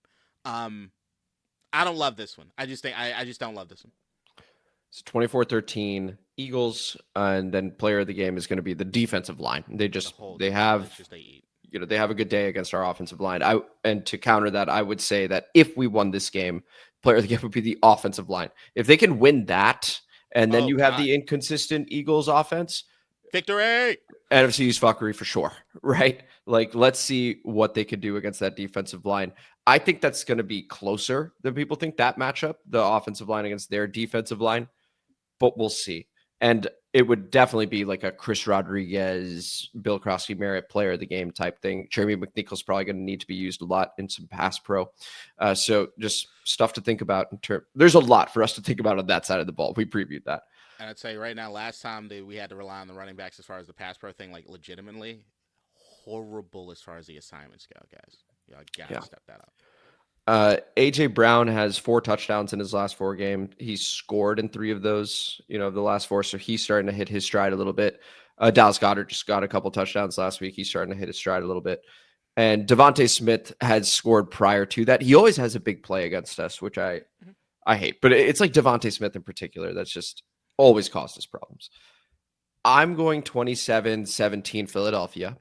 Speaker 3: I don't love this one. I just don't love this one.
Speaker 2: It's 24-13 Eagles, and then player of the game is going to be the defensive line. They have a good day against our offensive line. And to counter that, I would say that if we won this game, player of the game would be the offensive line. If they can win that, and then have the inconsistent Eagles offense,
Speaker 3: victory.
Speaker 2: NFC East fuckery for sure, right? Like, let's see what they can do against that defensive line. I think that's going to be closer than people think, that matchup, the offensive line against their defensive line, but we'll see. And it would definitely be like a Chris Rodriguez, Bill Croskey-Merritt player of the game type thing. Jeremy McNichol's probably going to need to be used a lot in some pass pro. So just stuff to think about. There's a lot for us to think about on that side of the ball. We previewed that.
Speaker 3: And I'd say right now, last time we had to rely on the running backs as far as the pass pro thing, like legitimately horrible as far as the assignments go, guys. You gotta step that up.
Speaker 2: AJ Brown has 4 touchdowns in his last 4 games. He's scored in 3 of those, the last 4. So he's starting to hit his stride a little bit. Dallas Goedert just got a couple touchdowns last week. He's starting to hit his stride a little bit. And Devontae Smith had scored prior to that. He always has a big play against us, which I hate. But it's like Devontae Smith in particular that's just always caused us problems. I'm going 27-17 Philadelphia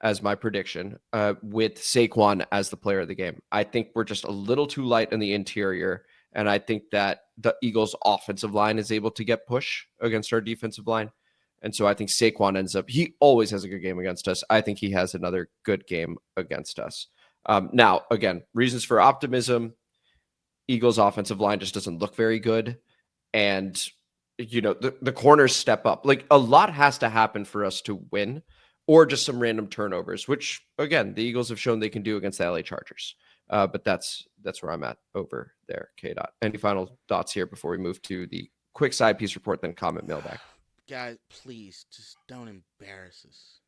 Speaker 2: as my prediction, with Saquon as the player of the game. I think we're just a little too light in the interior, and I think that the Eagles' offensive line is able to get push against our defensive line. And so I think Saquon ends up, he always has a good game against us. I think he has another good game against us. Now, again, reasons for optimism. Eagles' offensive line just doesn't look very good. And, the corners step up. Like, a lot has to happen for us to win, or just some random turnovers, which, again, the Eagles have shown they can do against the LA Chargers. But that's where I'm at over there, K-Dot. Any final thoughts here before we move to the quick side piece report, then comment mailbag.
Speaker 3: Guys, please just don't embarrass us.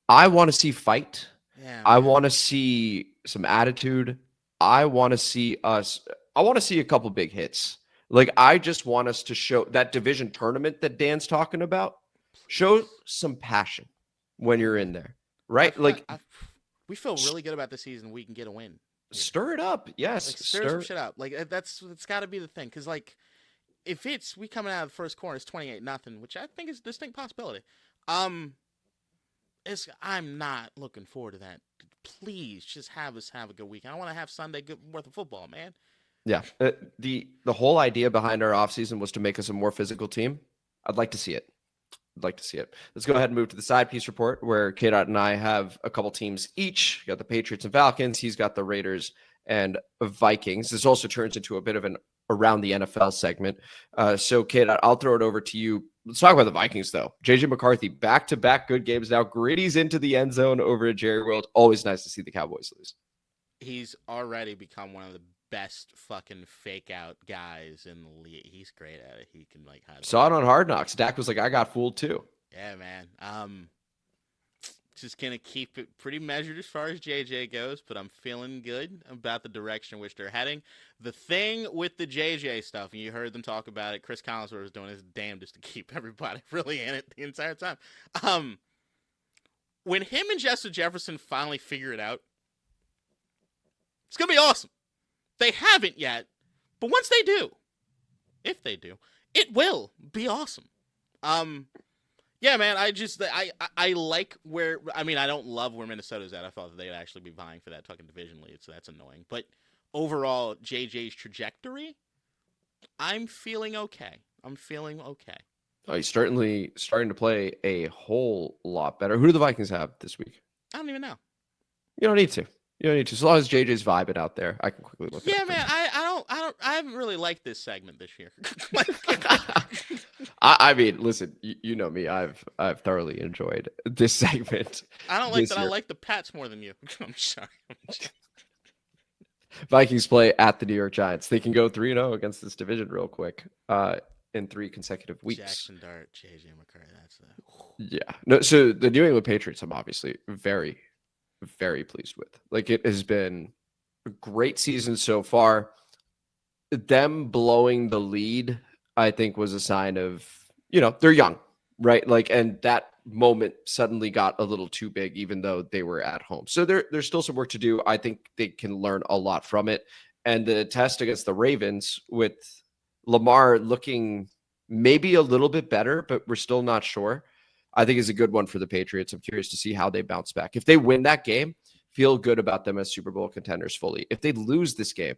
Speaker 2: I want to see fight.
Speaker 3: Yeah,
Speaker 2: I
Speaker 3: man.
Speaker 2: want to see some attitude. I want to see a couple big hits. Like, I just want us to show that division tournament that Dan's talking about. Show some passion when you're in there, right?
Speaker 3: We feel really good about the season. We can get a win. Here.
Speaker 2: Stir it up. Yes.
Speaker 3: Like, stir some shit up. Like, it's got to be the thing. Because, like, if we coming out of the first quarter, it's 28-0, which I think is a distinct possibility. I'm not looking forward to that. Please just have us have a good weekend. I want to have Sunday worth of football, man.
Speaker 2: Yeah. The whole idea behind our offseason was to make us a more physical team. I'd like to see it. Let's go ahead and move to the side piece report, where K-Dot and I have a couple teams each. You got the Patriots and Falcons. He's got the Raiders and Vikings. This also turns into a bit of an around the NFL segment. So K-Dot, I'll throw it over to you. Let's talk about the Vikings, though. JJ McCarthy, back-to-back good games now. Gritty's into the end zone over at Jerry World. Always nice to see the Cowboys lose.
Speaker 3: He's already become one of the best fucking fake out guys in the league. He's great at it. He can like hide.
Speaker 2: Saw it on Hard Knocks. Dak was like, I got fooled too.
Speaker 3: Yeah, man. Just gonna keep it pretty measured as far as JJ goes, but I'm feeling good about the direction in which they're heading. The thing with the JJ stuff, and you heard them talk about it, Chris Collinsworth was doing his damnedest to keep everybody really in it the entire time. When him and Justin Jefferson finally figure it out, it's gonna be awesome. They haven't yet, but once they do, if they do, it will be awesome. Yeah, man, I like where, I mean, I don't love where Minnesota's at. I thought that they'd actually be vying for that fucking division lead, so that's annoying. But overall, JJ's trajectory, I'm feeling okay.
Speaker 2: Oh, he's certainly starting to play a whole lot better. Who do the Vikings have this week?
Speaker 3: I don't even know.
Speaker 2: You don't need to. As long as JJ's vibing out there, I can quickly look.
Speaker 3: Yeah, man. I haven't really liked this segment this year.
Speaker 2: I mean, listen, you know me. I've thoroughly enjoyed this segment.
Speaker 3: I don't like that. Year. I like the Pats more than you. I'm sorry.
Speaker 2: Vikings play at the New York Giants. They can go 3-0 against this division real quick in 3 consecutive weeks.
Speaker 3: Jackson Dart, JJ McCarthy.
Speaker 2: Yeah. No. So the New England Patriots, I'm obviously very, very pleased with. Like, it has been a great season so far. Them blowing the lead, I think, was a sign of, they're young, right? Like, and that moment suddenly got a little too big, even though they were at home. So there's still some work to do. I think they can learn a lot from it. And the test against the Ravens with Lamar looking maybe a little bit better, but we're still not sure, I think is a good one for the Patriots. I'm curious to see how they bounce back. If they win that game, feel good about them as Super Bowl contenders fully. If they lose this game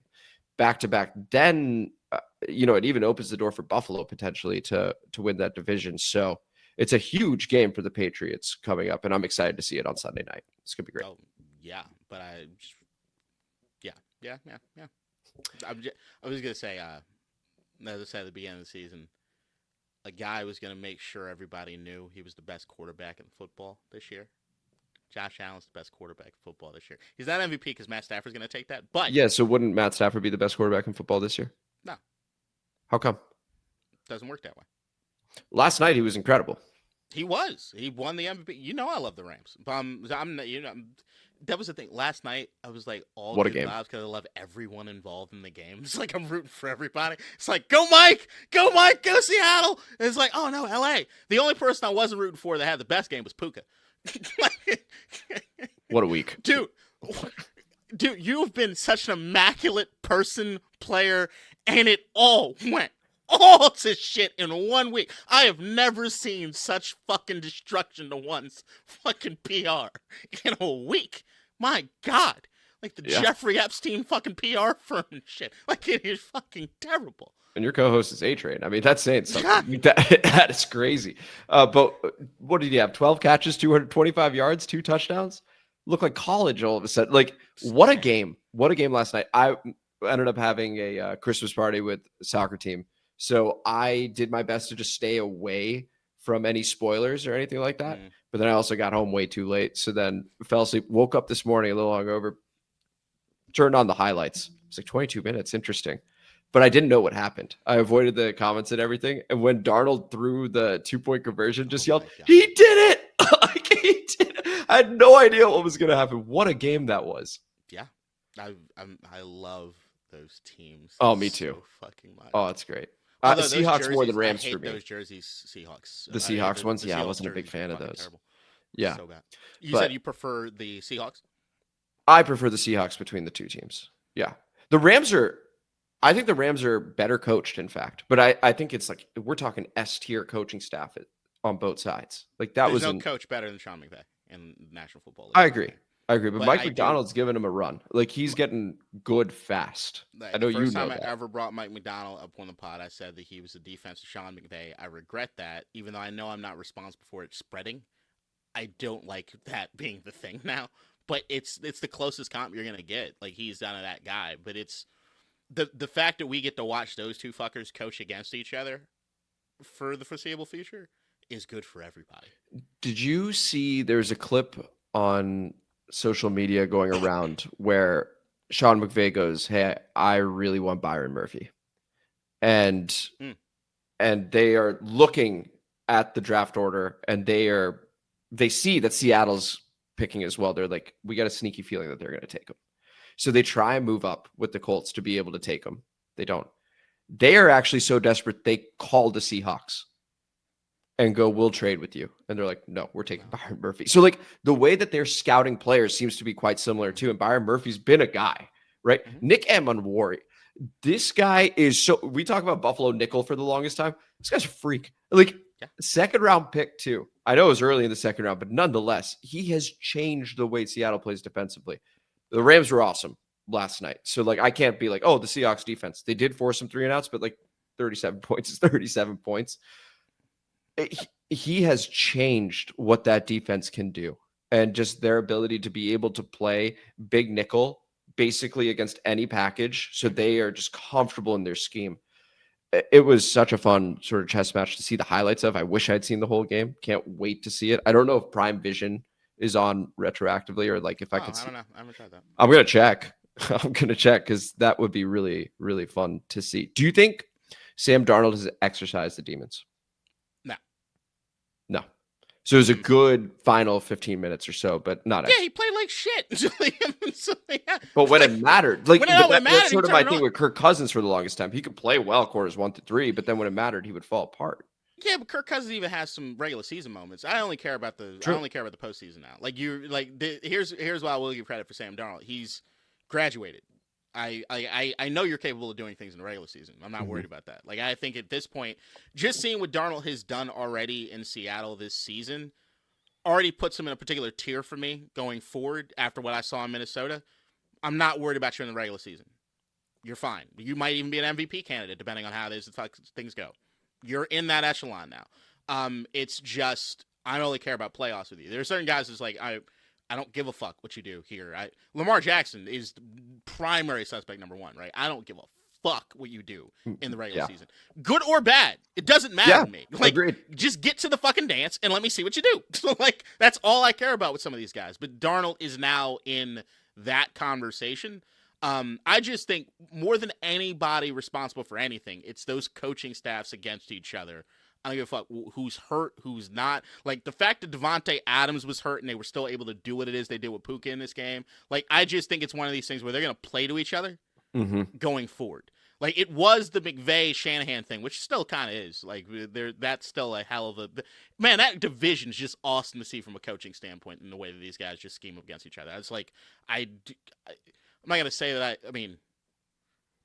Speaker 2: back-to-back, then, it even opens the door for Buffalo potentially to win that division. So it's a huge game for the Patriots coming up, and I'm excited to see it on Sunday night. It's going to be great.
Speaker 3: Oh, yeah, but I was going to say, as I said at the beginning of the season, a guy was going to make sure everybody knew he was the best quarterback in football this year. Josh Allen's the best quarterback in football this year. He's not MVP because Matt Stafford's going to take that. But
Speaker 2: yeah, so wouldn't Matt Stafford be the best quarterback in football this year?
Speaker 3: No.
Speaker 2: How come?
Speaker 3: Doesn't work that way.
Speaker 2: Last night he was incredible.
Speaker 3: He was. He won the MVP. I love the Rams. That was the thing. Last night, I was like,
Speaker 2: what a game,
Speaker 3: because I love everyone involved in the game. It's like I'm rooting for everybody. It's like, go Mike, go Seattle. And it's like, oh no, LA. The only person I wasn't rooting for that had the best game was Puka.
Speaker 2: What a week.
Speaker 3: Dude, you've been such an immaculate player, and it all went all to shit in 1 week. I have never seen such fucking destruction to one's fucking PR in a week. My God. Like the Jeffrey Epstein fucking PR firm and shit. Like, it is fucking terrible.
Speaker 2: And your co-host is A-Train. I mean, that's saying something. That is crazy. But what did he have? 12 catches, 225 yards, 2 touchdowns? Looked like college all of a sudden. Like, what a game. What a game last night. I ended up having a Christmas party with the soccer team. So I did my best to just stay away from any spoilers or anything like that. But then I also got home way too late. So then fell asleep, woke up this morning a little hungover, turned on the highlights. It's like 22 minutes. Interesting. but I didn't know what happened. I avoided the comments and everything. And when Darnold threw the 2-point conversion, just yelled, "He did it!" Like, he did it. I had no idea what was going to happen. What a game that was.
Speaker 3: Yeah. I love those teams.
Speaker 2: Oh, me too.
Speaker 3: So fucking much.
Speaker 2: Oh, it's great.
Speaker 3: The
Speaker 2: Seahawks
Speaker 3: jerseys,
Speaker 2: more than Rams
Speaker 3: I hate
Speaker 2: for me.
Speaker 3: those jerseys, Seahawks.
Speaker 2: The Seahawks ones,
Speaker 3: the
Speaker 2: yeah, I
Speaker 3: Seahawks
Speaker 2: wasn't a big
Speaker 3: jerseys
Speaker 2: fan
Speaker 3: are
Speaker 2: of
Speaker 3: fucking
Speaker 2: those.
Speaker 3: terrible.
Speaker 2: Yeah.
Speaker 3: So bad. You said you prefer the Seahawks?
Speaker 2: I prefer the Seahawks between the two teams. Yeah. I think the Rams are better coached, in fact. But I think it's like we're talking S-tier coaching staff on both sides. Like
Speaker 3: There's no coach better than Sean McVay in the National Football League.
Speaker 2: I agree. But Mike McDonald's giving him a run. Like, he's getting good fast. I know you know that. The first time I
Speaker 3: ever brought Mike McDonald up on the pod, I said that he was the defense of Sean McVay. I regret that, even though I know I'm not responsible for it spreading. I don't like that being the thing now. But it's the closest comp you're going to get. Like, he's done that guy. But it's the fact that we get to watch those two fuckers coach against each other for the foreseeable future is good for everybody.
Speaker 2: Did you see there's a clip on social media going around where Sean McVay goes, "Hey, I really want Byron Murphy." And they are looking at the draft order, and they see that Seattle's picking as well. They're like, we got a sneaky feeling that they're going to take him. So they try and move up with the Colts to be able to take him. They don't. They are actually so desperate, they call the Seahawks and go, "We'll trade with you." And they're like, "No, we're taking Byron Murphy." So, like, the way that they're scouting players seems to be quite similar too. And Byron Murphy's been a guy, right?
Speaker 3: Mm-hmm.
Speaker 2: Nick Emonwari. This guy is so, we talk about Buffalo nickel for the longest time. This guy's a freak. Like, second round pick too. I know it was early in the second round, but nonetheless, he has changed the way Seattle plays defensively. The Rams were awesome last night. So, like, I can't be like, oh, the Seahawks defense. They did force some 3-and-outs, but like 37 points is 37 points. He has changed what that defense can do, and just their ability to be able to play big nickel basically against any package. So they are just comfortable in their scheme. It was such a fun sort of chess match to see the highlights of. I wish I'd seen the whole game. Can't wait to see it. I don't know if Prime Vision is on retroactively, or like if I could see.
Speaker 3: I don't know. I haven't tried that.
Speaker 2: I'm going to check. I'm going to check because that would be really, really fun to see. Do you think Sam Darnold has exercised the demons? No. So it was a good final 15 minutes or so, but not.
Speaker 3: Yeah, he played like shit.
Speaker 2: But when it mattered, like, that's sort of my thing with Kirk Cousins for the longest time. He could play well quarters 1 to 3, but then when it mattered, he would fall apart.
Speaker 3: Yeah, but Kirk Cousins even has some regular season moments. I only care about the postseason now. Like, here's why I will give credit for Sam Darnold. He's graduated. I know you're capable of doing things in the regular season. I'm not worried about that. Like, I think at this point, just seeing what Darnold has done already in Seattle this season already puts him in a particular tier for me going forward after what I saw in Minnesota. I'm not worried about you in the regular season. You're fine. You might even be an MVP candidate depending on how things go. You're in that echelon now. It's just, I only care about playoffs with you. There are certain guys that's like, I don't give a fuck what you do here. Lamar Jackson is primary suspect number 1, right? I don't give a fuck what you do in the regular season. Good or bad, it doesn't matter to me. Like, agreed. Just get to the fucking dance and let me see what you do. So, like, that's all I care about with some of these guys. But Darnold is now in that conversation. I just think more than anybody responsible for anything, it's those coaching staffs against each other. I don't give a fuck who's hurt, who's not. Like, the fact that Devontae Adams was hurt and they were still able to do what it is they did with Puka in this game. Like, I just think it's one of these things where they're going to play to each other going forward. Like, it was the McVay-Shanahan thing, which still kind of is. Like, that's still a hell of a... Man, that division is just awesome to see from a coaching standpoint in the way that these guys just scheme up against each other. It's like, I'm not going to say that I mean...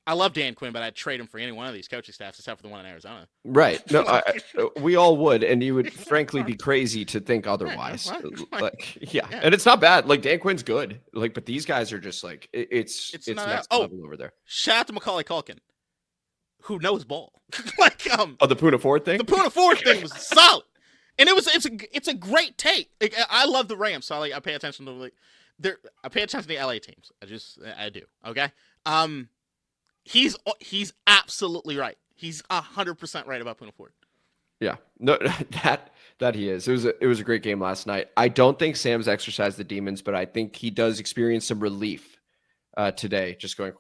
Speaker 3: I love Dan Quinn, but I'd trade him for any one of these coaching staffs except for the one in Arizona.
Speaker 2: Right. No, we all would, and you would frankly be crazy to think otherwise. Like, yeah, and it's not bad. Like, Dan Quinn's good. Like, but these guys are just like it's next level over there.
Speaker 3: Shout out to Macaulay Culkin, who knows ball. Like,
Speaker 2: the Puna Ford thing.
Speaker 3: The Puna Ford thing was solid, and it's a great take. Like, I love the Rams, so I pay attention to I pay attention to the LA teams. I do. Okay. He's absolutely right. He's 100% right about Puna Ford.
Speaker 2: Yeah, no, that he is. It was a great game last night. I don't think Sam's exercised the demons, but I think he does experience some relief today. Just going,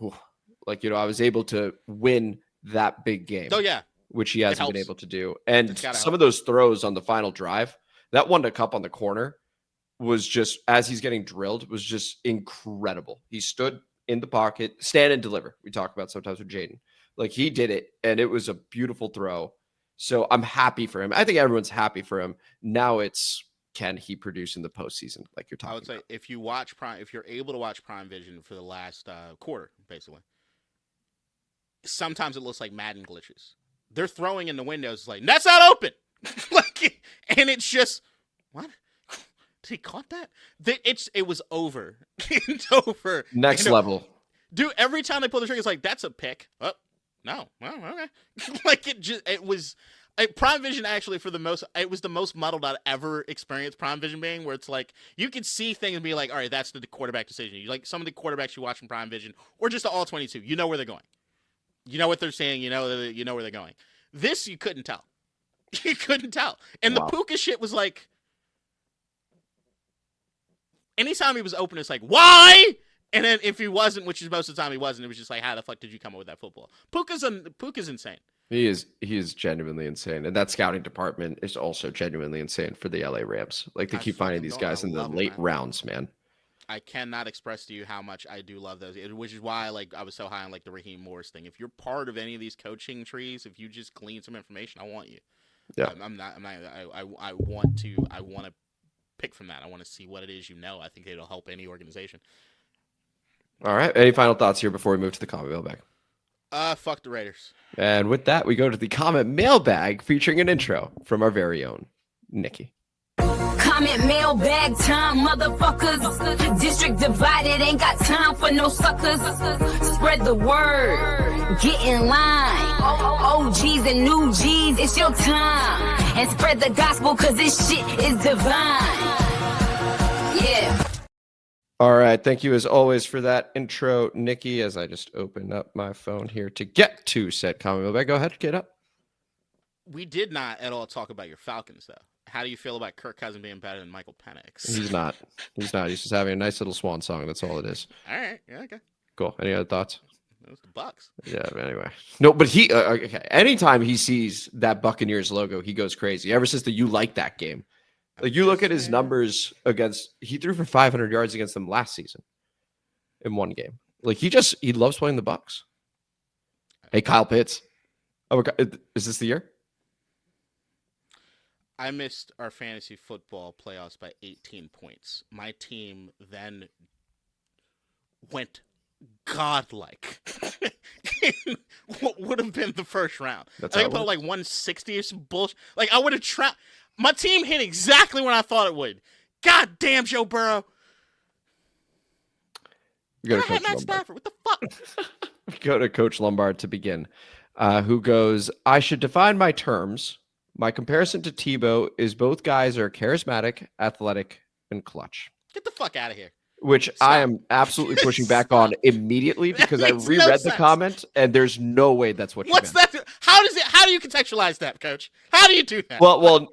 Speaker 2: Like, I was able to win that big game.
Speaker 3: Oh, yeah.
Speaker 2: Which he hasn't been able to do. And some of those throws on the final drive, that one to Cup on the corner was just, as he's getting drilled, was just incredible. He stood in the pocket, stand and deliver. We talk about sometimes with Jayden. Like, he did it, and it was a beautiful throw. So I'm happy for him. I think everyone's happy for him. Now it's, can he produce in the postseason, like you're talking about? I would say
Speaker 3: if you watch if you're able to watch Prime Vision for the last quarter, basically, sometimes it looks like Madden glitches. They're throwing in the windows like, that's not open. Like, and it's just, what? Did he caught that? It was over. It's over.
Speaker 2: Next level.
Speaker 3: Dude, every time they pull the trigger, it's like, that's a pick. Oh, no. Well, okay. Like, it was Prime Vision actually it was the most muddled I'd ever experienced Prime Vision being, where it's like, you could see things and be like, all right, that's the quarterback decision. Like some of the quarterbacks you watch in Prime Vision, or just the All-22, you know where they're going. You know what they're saying. You know where they're going. This, you couldn't tell. You couldn't tell. And the Puka shit was like, anytime he was open, it's like, why? And then if he wasn't, which is most of the time he wasn't, it was just like, how the fuck did you come up with that football? Puka's insane.
Speaker 2: He is genuinely insane. And that scouting department is also genuinely insane for the LA Rams. Like, they keep finding these guys in the late rounds, man.
Speaker 3: I cannot express to you how much I do love those, which is why I was so high on the Raheem Morris thing. If you're part of any of these coaching trees, if you just glean some information, I want you.
Speaker 2: Yeah,
Speaker 3: I want to pick from that. I want to see what it is. I think it'll help any organization.
Speaker 2: All right. Any final thoughts here before we move to the comment mailbag?
Speaker 3: Fuck the Raiders.
Speaker 2: And with that, we go to the comment mailbag featuring an intro from our very own Nikki.
Speaker 4: Comment mailbag time, motherfuckers. District divided, ain't got time for no suckers. Spread the word, get in line. OGs and new G's, it's your time. And spread the gospel, cause this shit is divine. Yeah.
Speaker 2: All right. Thank you as always for that intro, Nikki, as I just open up my phone here to get to said comment mailbag. Go ahead, get up.
Speaker 3: We did not at all talk about your Falcons, though. How do you feel about Kirk Cousins being better than Michael Penix?
Speaker 2: He's not. He's just having a nice little swan song. That's all it is.
Speaker 3: All right. Yeah, okay.
Speaker 2: Cool. Any other thoughts?
Speaker 3: It was the Bucks.
Speaker 2: Yeah, but anyway. No, but he, okay. Anytime he sees that Buccaneers logo, he goes crazy. Ever since you like that game. Like, you look at his numbers he threw for 500 yards against them last season in one game. Like, he loves playing the Bucs. Hey, Kyle Pitts. Oh, is this the year?
Speaker 3: I missed our fantasy football playoffs by 18 points. My team then went godlike. What would have been the first round? I think I put 160 or some bullshit. Like, I would have trapped. My team hit exactly when I thought it would. God damn, Joe Burrow.
Speaker 2: We go to
Speaker 3: Coach Matt Stafford. What the fuck?
Speaker 2: We go to Coach Lombard to begin, who goes, I should define my terms. My comparison to Tebow is both guys are charismatic, athletic, and clutch.
Speaker 3: Get the fuck out of here.
Speaker 2: Which Stop. I am absolutely pushing back on immediately because I reread the comment and there's no way that's what you meant.
Speaker 3: What's that? How do you contextualize that, Coach? How do you do that?
Speaker 2: Well,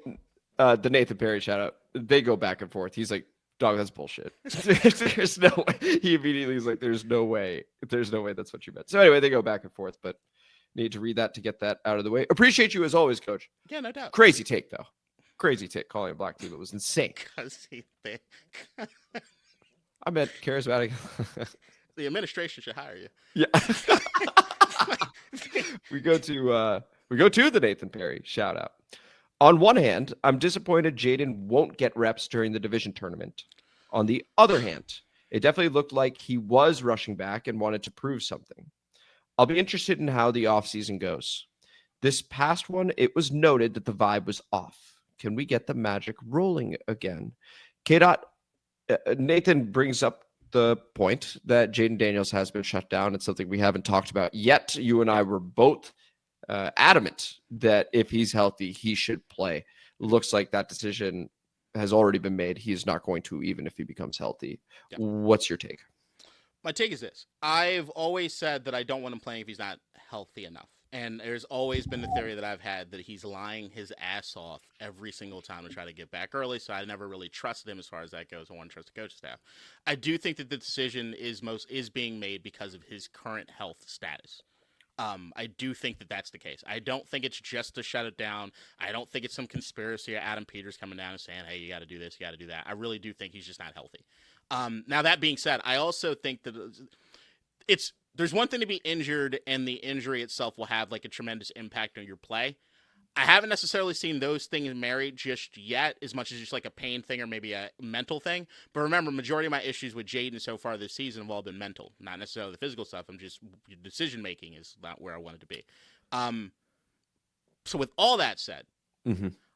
Speaker 2: the Nathan Perry shout out, they go back and forth. He's like, dog, that's bullshit. There's no way. He immediately is like, there's no way that's what you meant. So anyway, they go back and forth, but need to read that to get that out of the way. Appreciate you as always, Coach.
Speaker 3: Yeah, no doubt.
Speaker 2: Crazy take, though. Crazy take calling a black team. It was insane. I meant charismatic.
Speaker 3: The administration should hire you.
Speaker 2: Yeah. We go to the Nathan Perry shout out. On one hand, I'm disappointed Jayden won't get reps during the division tournament. On the other hand, it definitely looked like he was rushing back and wanted to prove something. I'll be interested in how the offseason goes. This past one, it was noted that the vibe was off. Can we get the magic rolling again? K-Dot, Nathan brings up the point that Jayden Daniels has been shut down. It's something we haven't talked about yet. You and I were both adamant that if he's healthy, he should play. Looks like that decision has already been made. He is not going to, even if he becomes healthy. Yeah. What's your take?
Speaker 3: My take is this. I've always said that I don't want him playing if he's not healthy enough. And there's always been the theory that I've had that he's lying his ass off every single time to try to get back early. So I never really trusted him as far as that goes. I want to trust the coaching staff. I do think that the decision is being made because of his current health status. I do think that that's the case. I don't think it's just to shut it down. I don't think it's some conspiracy or Adam Peters coming down and saying, hey, you got to do this, you got to do that. I really do think he's just not healthy. Now, that being said, I also think that there's one thing to be injured, and the injury itself will have like a tremendous impact on your play. I haven't necessarily seen those things married just yet, as much as just like a pain thing or maybe a mental thing. But remember, majority of my issues with Jayden so far this season have all been mental, not necessarily the physical stuff. I'm just, decision making is not where I wanted to be. So with all that said,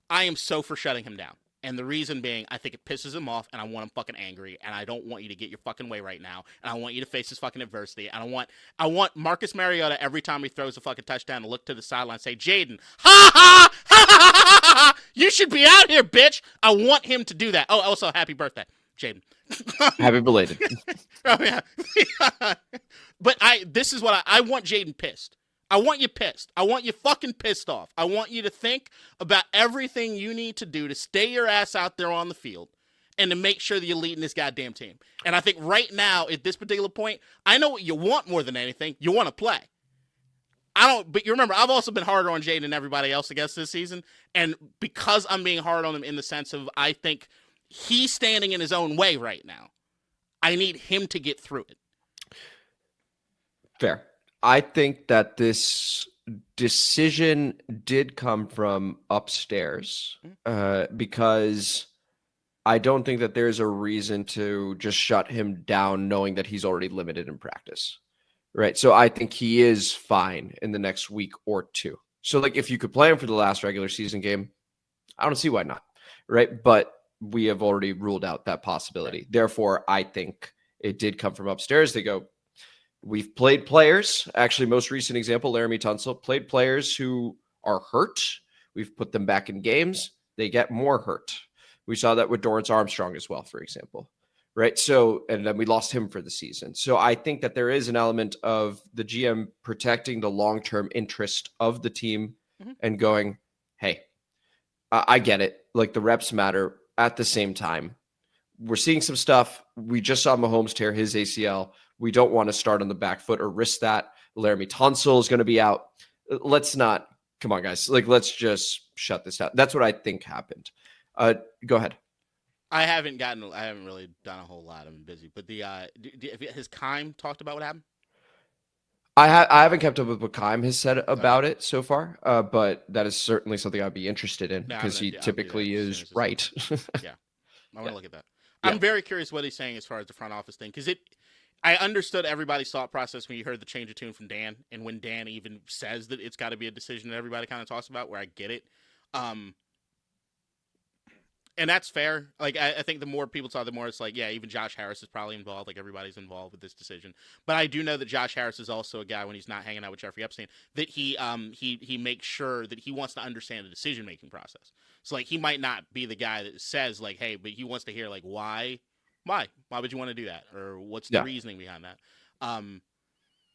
Speaker 3: I am so for shutting him down. And the reason being, I think it pisses him off, and I want him fucking angry, and I don't want you to get your fucking way right now, and I want you to face this fucking adversity, and I want Marcus Mariota every time he throws a fucking touchdown to look to the sideline and say, Jayden, ha ha, ha ha ha ha, you should be out here, bitch. I want him to do that. Oh, also, happy birthday, Jayden.
Speaker 2: Happy belated.
Speaker 3: Oh, yeah. But this is what I want Jayden pissed. I want you pissed. I want you fucking pissed off. I want you to think about everything you need to do to stay your ass out there on the field and to make sure that you're leading this goddamn team. And I think right now, at this particular point, I know what you want more than anything. You want to play. But you remember, I've also been harder on Jayden than everybody else, I guess, this season. And because I'm being hard on him in the sense of I think he's standing in his own way right now, I need him to get through it.
Speaker 2: Fair. I think that this decision did come from upstairs because I don't think that there's a reason to just shut him down knowing that he's already limited in practice, right? So I think he is fine in the next week or two. So like if you could play him for the last regular season game, I don't see why not, right? But we have already ruled out that possibility. Right. Therefore, I think it did come from upstairs. They go, we've played players, actually most recent example, Laremy Tunsil, played players who are hurt. We've put them back in games. They get more hurt. We saw that with Dorrance Armstrong as well, for example, right? So, and then we lost him for the season. So I think that there is an element of the GM protecting the long-term interest of the team and going, hey, I get it. Like the reps matter. At the same time, we're seeing some stuff. We just saw Mahomes tear his ACL. We don't want to start on the back foot or risk that. Laremy Tunsil is going to be out. Let's not, come on, guys. Like, let's just shut this down. That's what I think happened. Go ahead.
Speaker 3: I haven't really done a whole lot. I'm busy. But has Keim talked about what happened?
Speaker 2: I haven't kept up with what Keim has said about it so far, but that is certainly something I'd be interested in because he typically is right.
Speaker 3: Yeah. I want to look at that. I'm very curious what he's saying as far as the front office thing, because I understood everybody's thought process when you heard the change of tune from Dan, and when Dan even says that it's got to be a decision that everybody kind of talks about, where I get it. And that's fair. Like, I think the more people talk, the more it's like, yeah, even Josh Harris is probably involved. Like, everybody's involved with this decision. But I do know that Josh Harris is also a guy, when he's not hanging out with Jeffrey Epstein, that he makes sure that he wants to understand the decision-making process. So, like, he might not be the guy that says, like, hey, but he wants to hear, like, why would you want to do that? Or what's the reasoning behind that?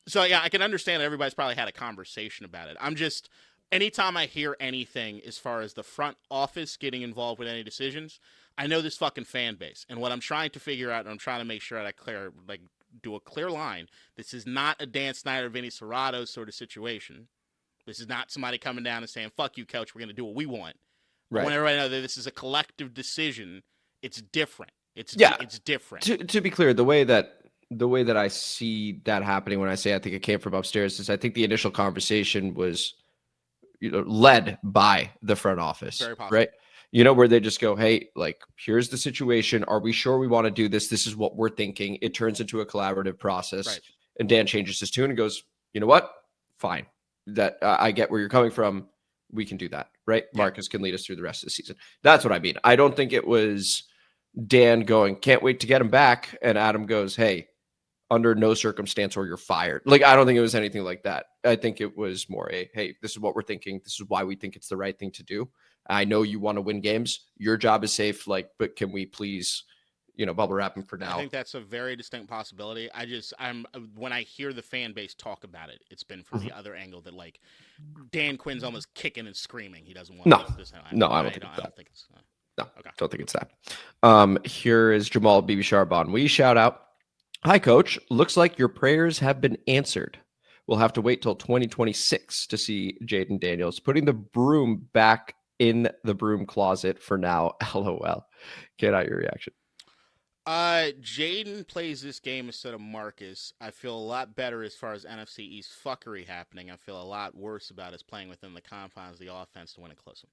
Speaker 3: So, yeah, I can understand that everybody's probably had a conversation about it. I'm just... Anytime I hear anything as far as the front office getting involved with any decisions, I know this fucking fan base. And what I'm trying to figure out, and I'm trying to make sure that I do a clear line, this is not a Dan Snyder, Vinny Cerrato sort of situation. This is not somebody coming down and saying, fuck you, coach, we're going to do what we want. Right. I want everybody to know that this is a collective decision. It's different. It's different.
Speaker 2: To be clear, the way that I see that happening when I say I think it came from upstairs is I think the initial conversation was led by the front office, right? Where they just go, hey, like, here's the situation. Are we sure we want to do this? This is what we're thinking. It turns into a collaborative process. Right. And Dan changes his tune and goes, you know what? Fine. That I get where you're coming from. We can do that, right? Yeah. Marcus can lead us through the rest of the season. That's what I mean. I don't think it was Dan going, can't wait to get him back. And Adam goes, hey, under no circumstance or you're fired. Like, I don't think it was anything like that. I think it was more hey, this is what we're thinking. This is why we think it's the right thing to do. I know you want to win games. Your job is safe. Like, but can we please, bubble wrap him for now.
Speaker 3: I think that's a very distinct possibility. When I hear the fan base talk about it, it's been from the other angle that like Dan Quinn's almost kicking and screaming. He doesn't want this.
Speaker 2: I don't think it's that. No,
Speaker 3: okay.
Speaker 2: Don't think it's that. Here is Jamal BB Charbon. We shout out, "Hi, Coach. Looks like your prayers have been answered. We'll have to wait till 2026 to see Jayden Daniels putting the broom back in the broom closet for now. LOL." Get out your reaction.
Speaker 3: Jayden plays this game instead of Marcus. I feel a lot better as far as NFC East fuckery happening. I feel a lot worse about us playing within the confines of the offense to win it closer.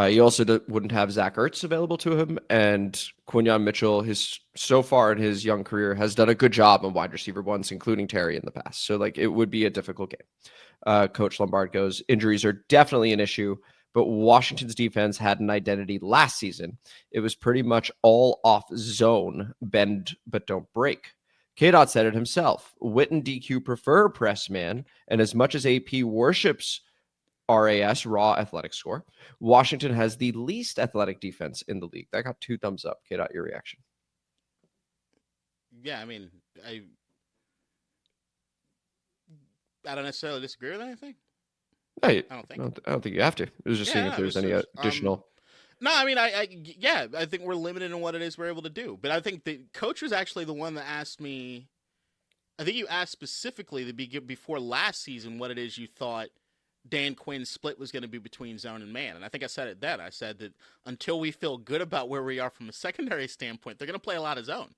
Speaker 2: He also wouldn't have Zach Ertz available to him, and Quinyon Mitchell, so far in his young career, has done a good job on wide receiver ones, including Terry in the past. So, it would be a difficult game. Coach Lombard goes, "Injuries are definitely an issue, but Washington's defense had an identity last season. It was pretty much all off zone, bend but don't break. K-Dot said it himself. Witt and DQ prefer press man, and as much as AP worships RAS, raw athletic score, Washington has the least athletic defense in the league." That got 2 thumbs up. K-Dot, your reaction?
Speaker 3: Yeah, I mean, I don't necessarily disagree with anything.
Speaker 2: I don't think you have to. It was just seeing if there's any additional.
Speaker 3: No, I mean, I think we're limited in what it is we're able to do. But I think the coach was actually the one that asked me. I think you asked specifically before last season what it is you thought Dan Quinn's split was going to be between zone and man. And I think I said it then. I said that until we feel good about where we are from a secondary standpoint, they're going to play a lot of zone.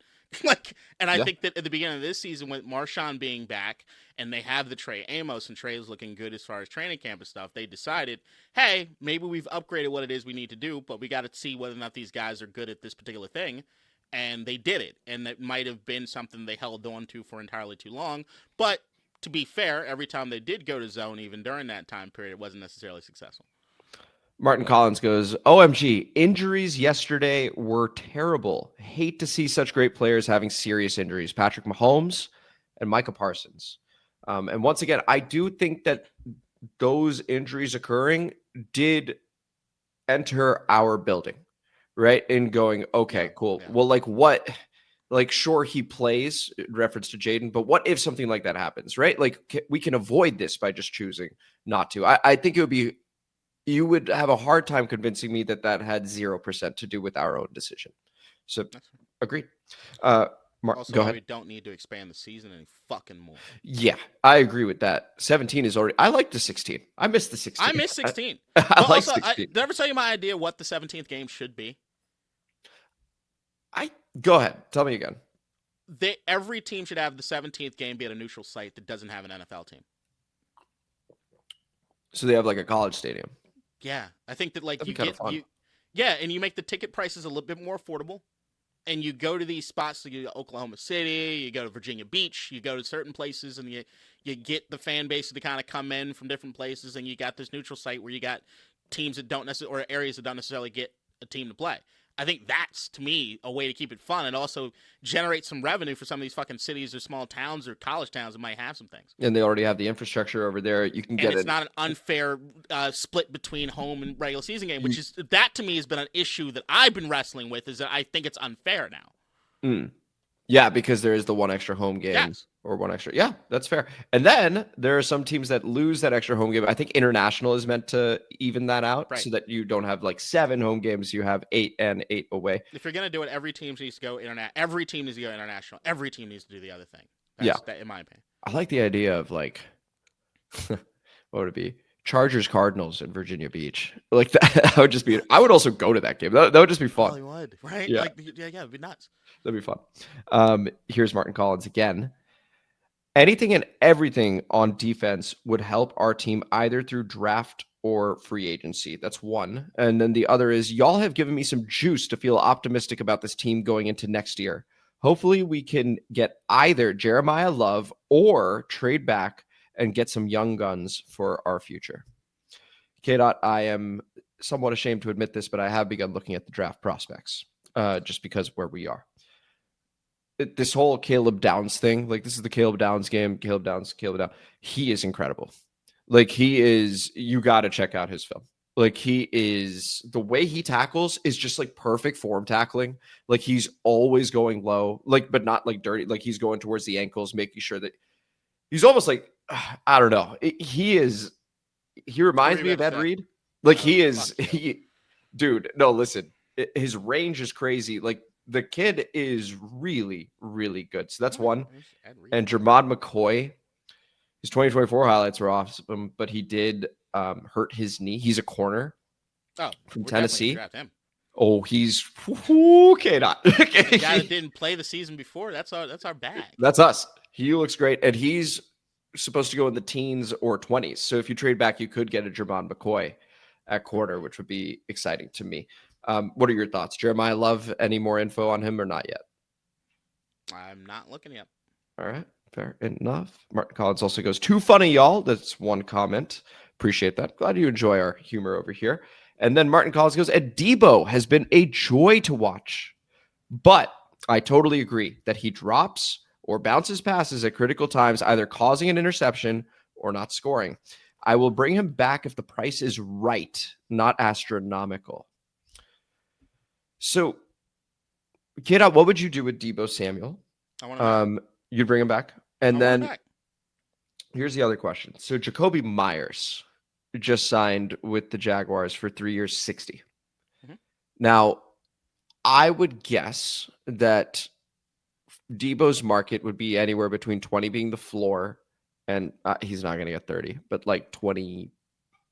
Speaker 3: I think that at the beginning of this season, with Marshawn being back and they have the Trey Amos, and Trey is looking good as far as training camp and stuff, they decided, hey, maybe we've upgraded what it is we need to do, but we got to see whether or not these guys are good at this particular thing. And they did it. And that might have been something they held on to for entirely too long. But to be fair, every time they did go to zone, even during that time period, it wasn't necessarily successful.
Speaker 2: Martin Collins goes, "OMG, injuries yesterday were terrible. Hate to see such great players having serious injuries. Patrick Mahomes and Micah Parsons." And once again, I do think that those injuries occurring did enter our building, right? In going, okay, cool. Yeah. Well, what? Sure, he plays, in reference to Jayden, but what if something like that happens, right? We can avoid this by just choosing not to. I think you would have a hard time convincing me that had 0% to do with our own decision. So, agreed.
Speaker 3: Also,
Speaker 2: go ahead.
Speaker 3: We don't need to expand the season any fucking more.
Speaker 2: Yeah, I agree with that. 17 is already. I like the 16. I miss the 16.
Speaker 3: I miss 16.
Speaker 2: I like 16.
Speaker 3: Did I ever tell you my idea what the 17th game should be?
Speaker 2: Go ahead. Tell me again.
Speaker 3: Every team should have the 17th game be at a neutral site that doesn't have an NFL team.
Speaker 2: So they have a college stadium.
Speaker 3: Yeah, I think that
Speaker 2: and
Speaker 3: you make the ticket prices a little bit more affordable, and you go to these spots. You go to Oklahoma City, you go to Virginia Beach, you go to certain places, and you get the fan base to kind of come in from different places, and you got this neutral site where you got teams that don't necessarily, or areas that don't necessarily get a team to play. I think that's, to me, a way to keep it fun and also generate some revenue for some of these fucking cities or small towns or college towns that might have some things.
Speaker 2: And they already have the infrastructure over there. You can get it.
Speaker 3: And it's not an unfair split between home and regular season game, which is, that to me has been an issue that I've been wrestling with, is that I think it's unfair now.
Speaker 2: Yeah, because there is the one extra home game.
Speaker 3: Yes.
Speaker 2: Or one extra. Yeah, that's fair. And then there are some teams that lose that extra home game. I think international is meant to even that out, right, so that you don't have 7 home games. You have 8 and 8 away.
Speaker 3: If you're going to do it, every team needs to go international. Every team needs to go international. Every team needs to do the other thing. That, in my opinion.
Speaker 2: I like the idea of what would it be? Chargers Cardinals in Virginia Beach. That would just be. I would also go to that game. That would just be fun.
Speaker 3: Probably would, right?
Speaker 2: Yeah.
Speaker 3: It'd be nuts.
Speaker 2: That'd be fun. Here's Martin Collins again. Anything and everything on defense would help our team either through draft or free agency. That's one. And then the other is, y'all have given me some juice to feel optimistic about this team going into next year. Hopefully we can get either Jeremiah Love or trade back and get some young guns for our future. K-Dot, I am somewhat ashamed to admit this, but I have begun looking at the draft prospects just because where we are. This whole Caleb Downs thing, this is the Caleb Downs game. Caleb Downs. He is incredible. You got to check out his film. Like the way he tackles is just like perfect form tackling. Like he's always going low, like, but not like dirty. Like he's going towards the ankles, making sure that he's almost like, I don't know. He reminds me of Ed Reed. Like dude, no, listen, his range is crazy. Like the kid is really, really good. So that's one. And Jermod McCoy, his 2024 highlights were awesome, but he did hurt his knee. He's a corner from Tennessee. Oh, he's okay. Not
Speaker 3: the guy that didn't play the season before. That's our bag.
Speaker 2: That's us. He looks great, and he's supposed to go in the teens or 20s. So if you trade back, you could get a Jermod McCoy at corner, which would be exciting to me. What are your thoughts, Jeremiah Love? Any more info on him or not yet?
Speaker 3: I'm not looking yet.
Speaker 2: All right, fair enough. Martin Collins also goes, too funny, y'all. That's one comment. Appreciate that. Glad you enjoy our humor over here. And then Martin Collins goes, and Debo has been a joy to watch. But I totally agree that he drops or bounces passes at critical times, either causing an interception or not scoring. I will bring him back if the price is right, not astronomical. So, Kid, what would you do with Debo Samuel? You'd bring him back? And then here's the other question. So Jacoby Myers just signed with the Jaguars for 3 years, 60. Mm-hmm. Now, I would guess that Debo's market would be anywhere between 20 being the floor, and he's not going to get 30, but like 20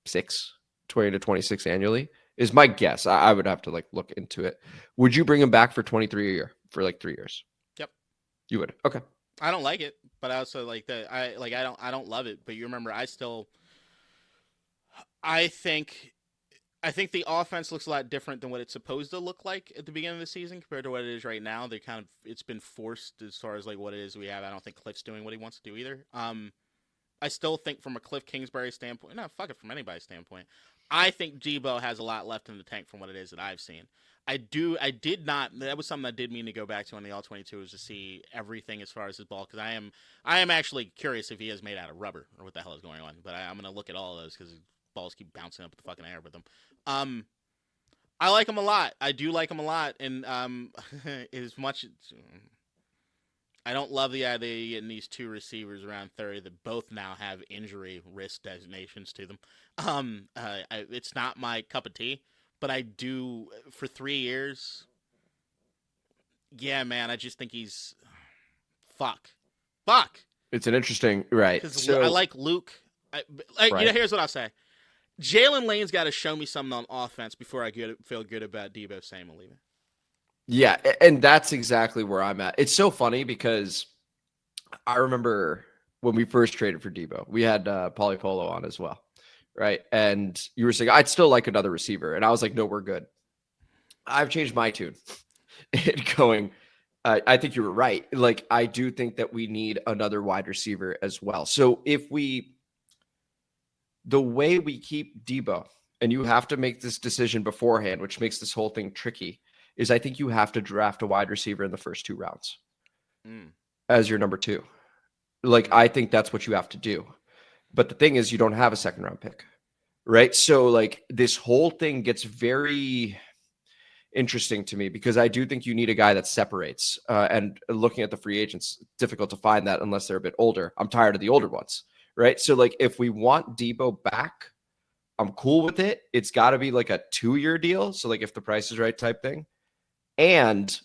Speaker 2: to 26 annually is my guess. I would have to like look into it. Would you bring him back for 23 a year for like 3 years?
Speaker 3: Yep.
Speaker 2: You would. Okay.
Speaker 3: I don't like it, but I also like that. I don't love it, but you remember, I think the offense looks a lot different than what it's supposed to look like at the beginning of the season compared to what it is right now. It's been forced as far as like what it is we have. I don't think Cliff's doing what he wants to do either. I still think from a Cliff Kingsbury standpoint, from anybody's standpoint, I think Debo has a lot left in the tank from what it is that I've seen. That was something I did mean to go back to on the All-22 was to see everything as far as his ball, because I am actually curious if he is made out of rubber or what the hell is going on, but I'm going to look at all of those because balls keep bouncing up in the fucking air with them. I like him a lot. I do like him a lot, and as much I don't love the idea of getting these two receivers around 30 that both now have injury risk designations to them. It's not my cup of tea, but I do for 3 years. Yeah, man, I just think he's fuck.
Speaker 2: It's an interesting right.
Speaker 3: So, I like Luke. Here's what I'll say. Jaylin Lane's got to show me something on offense before I feel good about Debo Samuel leaving.
Speaker 2: Yeah, and that's exactly where I'm at. It's so funny because I remember when we first traded for Debo, we had Pauly Polo on as well, right? And you were saying, I'd still like another receiver. And I was like, no, we're good. I've changed my tune. I think you were right. Like, I do think that we need another wide receiver as well. So the way we keep Debo, and you have to make this decision beforehand, which makes this whole thing tricky, is I think you have to draft a wide receiver in the first 2 rounds as your number 2. Like, I think that's what you have to do. But the thing is, you don't have a second round pick, right? So like this whole thing gets very interesting to me because I do think you need a guy that separates. And looking at the free agents, it's difficult to find that unless they're a bit older. I'm tired of the older ones, right? So like if we want Debo back, I'm cool with it. It's got to be like a 2-year deal. So like if the price is right type thing. And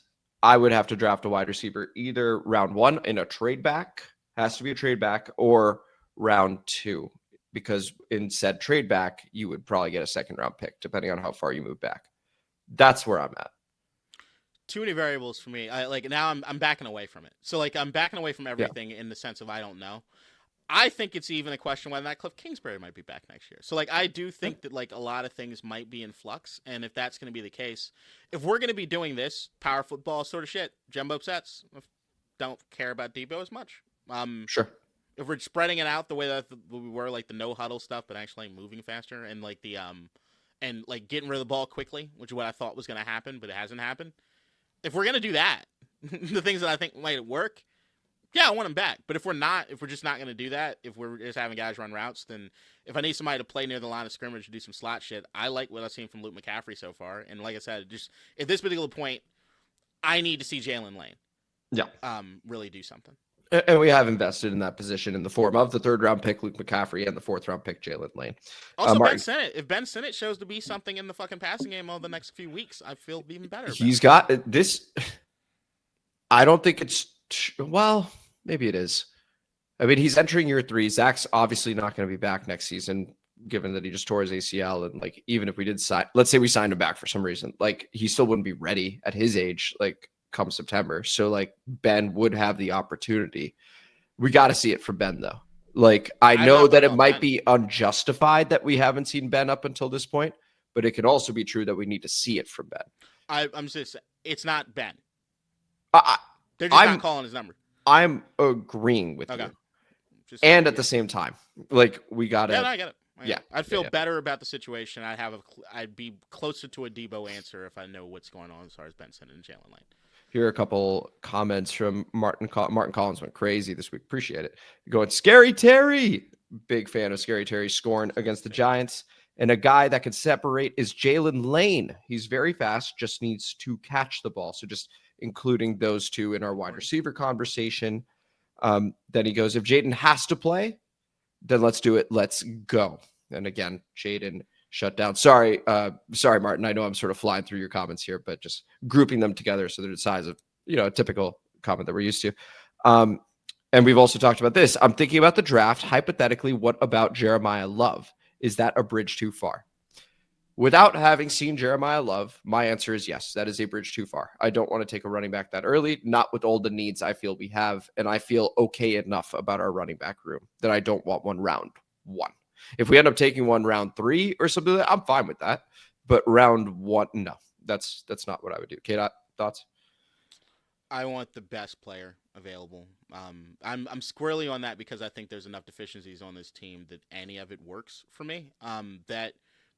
Speaker 2: I would have to draft a wide receiver either round 1 in a trade back, has to be a trade back, or round 2, because in said trade back, you would probably get a second round pick, depending on how far you move back. That's where I'm at.
Speaker 3: Too many variables for me. I'm backing away from it. So like I'm backing away from everything in the sense of I don't know. I think it's even a question whether that Cliff Kingsbury might be back next year. So like I do think that like a lot of things might be in flux, and if that's going to be the case, if we're going to be doing this power football sort of shit, jumbo sets, don't care about Debo as much.
Speaker 2: Sure.
Speaker 3: If we're spreading it out the way that we were, like the no huddle stuff, but actually moving faster and like the and like getting rid of the ball quickly, which is what I thought was going to happen, but it hasn't happened. If we're going to do that, the things that I think might work, Yeah, I want him back. But if we're just not going to do that, if we're just having guys run routes, then if I need somebody to play near the line of scrimmage to do some slot shit, I like what I've seen from Luke McCaffrey so far. And like I said, just at this particular point, I need to see Jaylin Lane.
Speaker 2: Yeah.
Speaker 3: Really do something.
Speaker 2: And we have invested in that position in the form of the 3rd round pick, Luke McCaffrey, and the 4th round pick, Jaylin Lane.
Speaker 3: Also, Ben Sinnott. If Ben Sinnott shows to be something in the fucking passing game over the next few weeks, I feel even better.
Speaker 2: He's got this. I don't think it's, well, maybe it is. I mean, he's entering year 3. Zach's obviously not going to be back next season, given that he just tore his ACL. And like, even if we did sign, let's say we signed him back for some reason, like he still wouldn't be ready at his age, like come September. So like Ben would have the opportunity. We got to see it from Ben though. Like, I know that it might be unjustified that we haven't seen Ben up until this point, but it could also be true that we need to see it from Ben.
Speaker 3: I'm just, it's not Ben. They're just not calling his number.
Speaker 2: I'm agreeing with you. And at the same time, like we got to.
Speaker 3: Yeah, I get it.
Speaker 2: Yeah.
Speaker 3: I'd feel better about the situation. I'd be closer to a Debo answer if I know what's going on as far as Ben Sinnott and Jaylin Lane.
Speaker 2: Here are a couple comments from Martin. Martin Collins went crazy this week. Appreciate it. Going, Scary Terry. Big fan of Scary Terry scoring against the Giants. And a guy that can separate is Jaylin Lane. He's very fast, just needs to catch the ball. So just including those two in our wide receiver conversation. Then he goes, if Jayden has to play, then let's do it. Let's go. And again, Jayden shut down. Sorry, Martin. I know I'm sort of flying through your comments here, but just grouping them together so they're the size of, a typical comment that we're used to. And we've also talked about this. I'm thinking about the draft. Hypothetically, what about Jeremiah Love? Is that a bridge too far? Without having seen Jeremiah Love, my answer is yes. That is a bridge too far. I don't want to take a running back that early, not with all the needs I feel we have. And I feel okay enough about our running back room that I don't want one round 1. If we end up taking one round 3 or something, I'm fine with that. But round 1, no, that's not what I would do. K-Dot, thoughts?
Speaker 3: I want the best player available. I'm squarely on that because I think there's enough deficiencies on this team that any of it works for me. That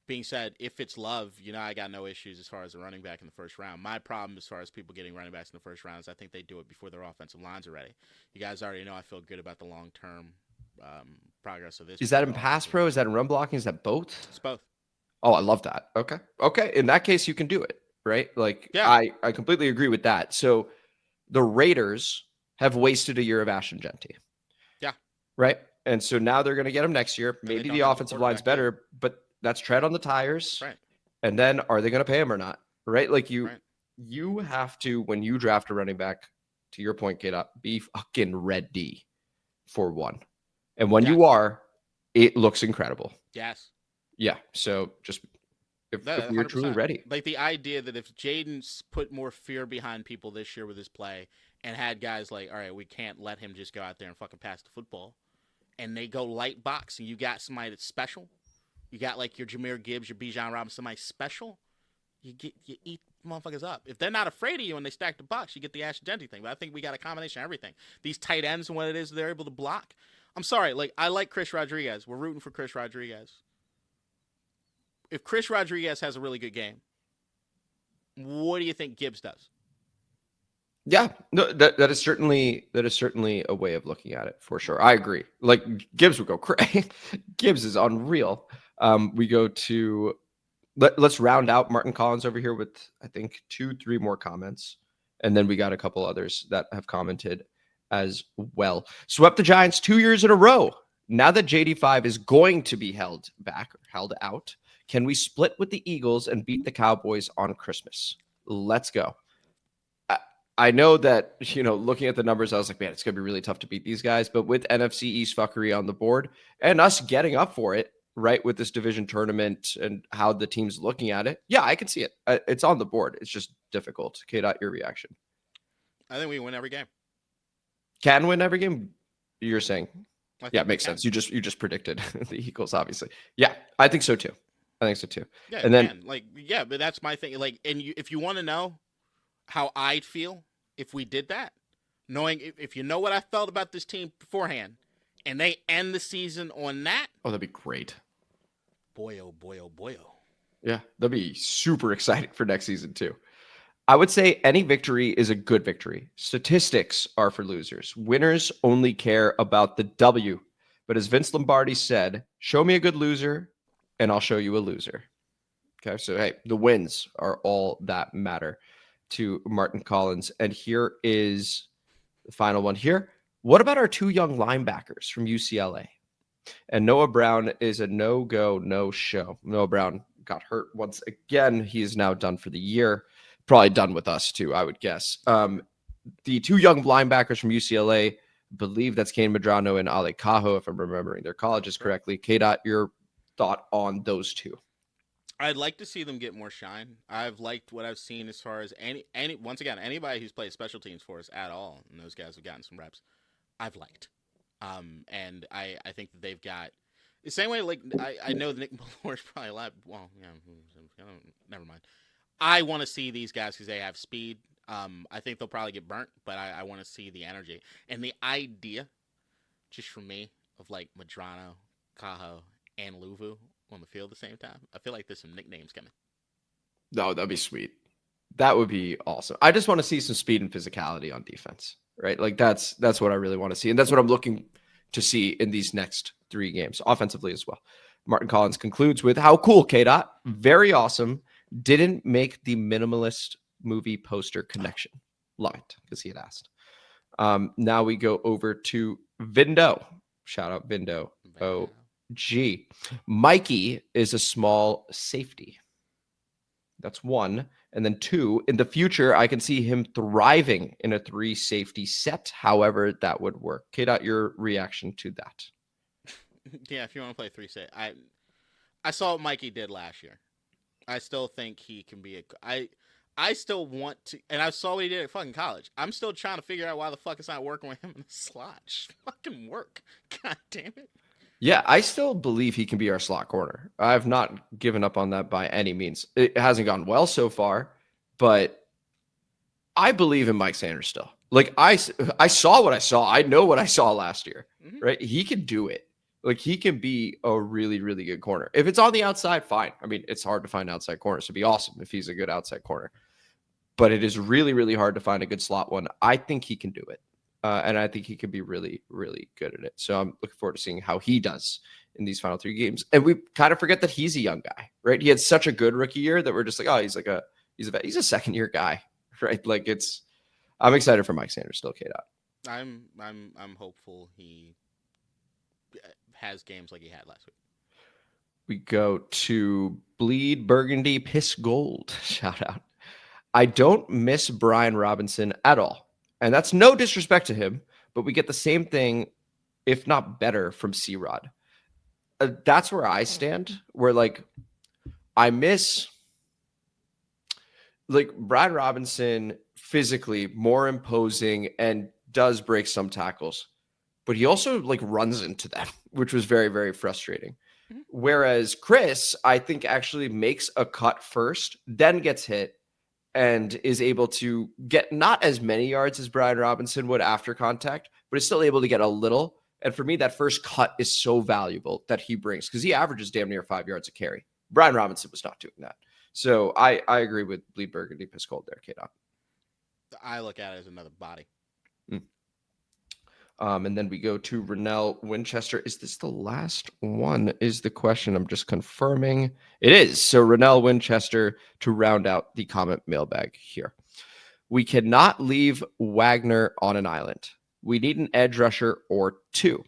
Speaker 3: being said, if it's Love, I got no issues as far as a running back in the first round. My problem as far as people getting running backs in the first round is I think they do it before their offensive lines are ready. You guys already know I feel good about the long-term progress of this.
Speaker 2: Is that in pass pro? Is that in run blocking? Is that both?
Speaker 3: It's both.
Speaker 2: Oh, I love that. Okay. In that case, you can do it, right? Like, yeah. I completely agree with that. So the Raiders have wasted a year of Ashton Genty.
Speaker 3: Yeah.
Speaker 2: Right? And so now they're going to get him next year. Maybe the offensive line's better, but that's tread on the tires.
Speaker 3: Right.
Speaker 2: And then are they going to pay him or not? Right? Like you have to, when you draft a running back, to your point, K-Dot, be fucking ready for one. And when you are, it looks incredible.
Speaker 3: Yes.
Speaker 2: Yeah. So just if you're truly ready.
Speaker 3: Like the idea that if Jayden's put more fear behind people this year with his play and had guys like, all right, we can't let him just go out there and fucking pass the football. And they go light box and you got somebody that's special. You got like your Jahmyr Gibbs, your Bijan Robinson, somebody special. You eat motherfuckers up. If they're not afraid of you and they stack the box, you get the Ashton Genty thing. But I think we got a combination of everything. These tight ends and what it is they're able to block. I'm sorry. Like, I like Chris Rodriguez. We're rooting for Chris Rodriguez. If Chris Rodriguez has a really good game, what do you think Gibbs does?
Speaker 2: Yeah, no, that is certainly a way of looking at it for sure. I agree. Like Gibbs would go crazy. Gibbs is unreal. We go to let's round out Martin Collins over here with I think 2-3 more comments, and then we got a couple others that have commented as well. Swept the Giants 2 years in a row. Now that JD5 is going to be held out, can we split with the Eagles and beat the Cowboys on Christmas? Let's go. I know that, looking at the numbers, I was like, man, it's going to be really tough to beat these guys. But with NFC East fuckery on the board and us getting up for it, right, with this division tournament and how the team's looking at it, yeah, I can see it. It's on the board. It's just difficult. K-Dot, your reaction?
Speaker 3: I think we win every game.
Speaker 2: Can win every game? You're saying? Yeah, it makes
Speaker 3: can.
Speaker 2: sense. You just predicted the Eagles, obviously. Yeah, I think so too.
Speaker 3: Yeah,
Speaker 2: and then
Speaker 3: but that's my thing. Like, and if you want to know how I'd feel if we did that, knowing if you know what I felt about this team beforehand, and they end the season on that.
Speaker 2: Oh, that'd be great.
Speaker 3: Boy, oh boy, oh boy, oh.
Speaker 2: Yeah, that'd be super exciting for next season too. I would say any victory is a good victory. Statistics are for losers. Winners only care about the W. But as Vince Lombardi said, show me a good loser and I'll show you a loser. Okay, so hey, the wins are all that matter to Martin Collins. And here is the final one here. What about our two young linebackers from UCLA? And Noah Brown is a no-go, no-show. Noah Brown got hurt once again. He is now done for the year. Probably done with us too, I would guess. The two young linebackers from UCLA, I believe that's Kane Medrano and Ale Cajo, if I'm remembering their colleges correctly. K-Dot, your thought on those two?
Speaker 3: I'd like to see them get more shine. I've liked what I've seen as far as once again, anybody who's played special teams for us at all, and those guys have gotten some reps, I've liked. And I think that they've got the same way. Like I know that Nick McLaurin's probably a lot. Well, yeah, never mind. I want to see these guys because they have speed. I think they'll probably get burnt, but I want to see the energy and the idea, just for me, of like Medrano, Cajo, and Luvu on the field at the same time. I feel like there's some nicknames coming.
Speaker 2: No, that'd be sweet. That would be awesome. I just want to see some speed and physicality on defense, right? Like that's what I really want to see. And that's what I'm looking to see in these next 3 games, offensively as well. Martin Collins concludes with, how cool, K-Dot. Very awesome. Didn't make the minimalist movie poster connection. Love it, because he had asked. Now we go over to Vindo. Shout out Vindo. OG. Mikey is a small safety. That's 1. And then 2, in the future, I can see him thriving in a 3 safety set. However, that would work. K-Dot, your reaction to that?
Speaker 3: Yeah, if you want to play 3 safety. I saw what Mikey did last year. I still think he can be I still want to, and I saw what he did at fucking college. I'm still trying to figure out why the fuck it's not working with him in the slot. Just fucking work. God damn it.
Speaker 2: Yeah, I still believe he can be our slot corner. I've not given up on that by any means. It hasn't gone well so far, but I believe in Mike Sainristil. Like I saw what I saw. I know what I saw last year, right? He can do it. Like he can be a really, really good corner. If it's on the outside, fine. I mean, it's hard to find outside corners. It'd be awesome if he's a good outside corner, but it is really, really hard to find a good slot one. I think he can do it. And I think he could be really, really good at it. So I'm looking forward to seeing how he does in these final 3 games. And we kind of forget that he's a young guy, right? He had such a good rookie year that we're just like, oh, he's a second-year guy, right? Like I'm excited for Mike Sainristil, K-Dot.
Speaker 3: I'm hopeful he has games like he had last week.
Speaker 2: We go to Bleed Burgundy Piss Gold. Shout out. I don't miss Brian Robinson at all. And that's no disrespect to him, but we get the same thing, if not better, from C-Rod. That's where I stand, where like I miss like Brian Robinson physically more imposing and does break some tackles, but he also like runs into them, which was very, very frustrating. Whereas Chris, I think, actually makes a cut first, then gets hit, and is able to get not as many yards as Brian Robinson would after contact, but is still able to get a little. And for me, that first cut is so valuable that he brings, because he averages damn near 5 yards a carry. Brian Robinson was not doing that. So I agree with Bleed Burgundy Piss Cold there, K-Dot.
Speaker 3: I look at it as another body.
Speaker 2: And then we go to Rennell Winchester. Is this the last one is the question. I'm just confirming. It is. So Rennell Winchester to round out the comment mailbag here. We cannot leave Wagner on an island. We need an edge rusher or 2.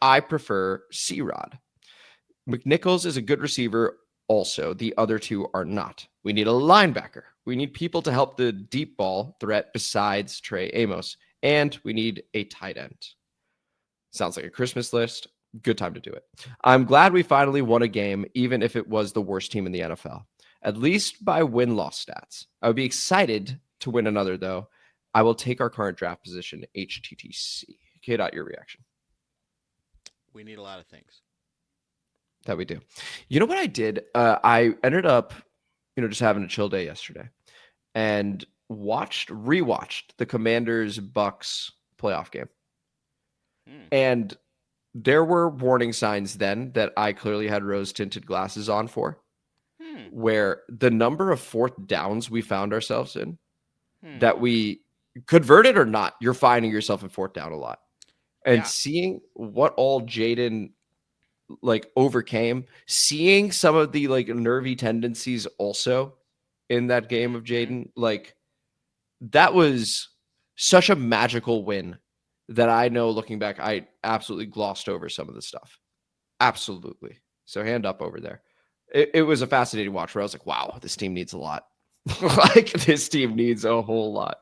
Speaker 2: I prefer C-Rod. McNichols is a good receiver. Also, the other 2 are not. We need a linebacker. We need people to help the deep ball threat besides Trey Amos. And we need a tight end. Sounds like a Christmas list. Good time to do it. I'm glad we finally won a game, even if it was the worst team in the NFL. At least by win-loss stats. I would be excited to win another, though. I will take our current draft position, HTTC. K-Dot, your reaction?
Speaker 3: We need a lot of things.
Speaker 2: That we do. You know what I did? I ended up, just having a chill day yesterday. And rewatched the Commanders Bucks playoff game. And there were warning signs then that I clearly had rose tinted glasses on for. where the number of fourth downs we found ourselves in that we converted or not, you're finding yourself in fourth down a lot. And seeing what all Jayden like overcame, seeing some of the like nervy tendencies also in that game of Jayden, like that was such a magical win that I know looking back, I absolutely glossed over some of the stuff. Absolutely. So hand up over there. It was a fascinating watch where I was like, wow, this team needs a lot. Like this team needs a whole lot.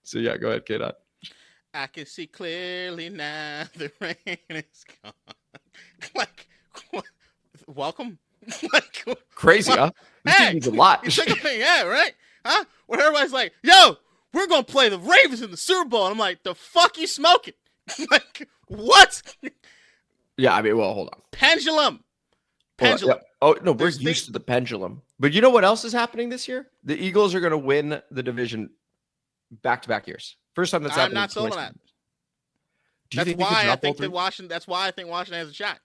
Speaker 2: So yeah, go ahead, K-Dot.
Speaker 3: I can see clearly now the rain is gone. Like, welcome. Like,
Speaker 2: crazy, huh? This team needs a lot.
Speaker 3: You took a thing, yeah, right? Huh? Where everybody's like, yo, we're going to play the Ravens in the Super Bowl. And I'm like, the fuck you smoking? Like, what?
Speaker 2: Yeah, I mean, well, hold on.
Speaker 3: Pendulum.
Speaker 2: Yeah. Oh, no, we're used to the pendulum. But you know what else is happening this year? The Eagles are going to win the division back-to-back years. First time that's happened.
Speaker 3: I'm not sold on that. That's why I think Washington has a shot.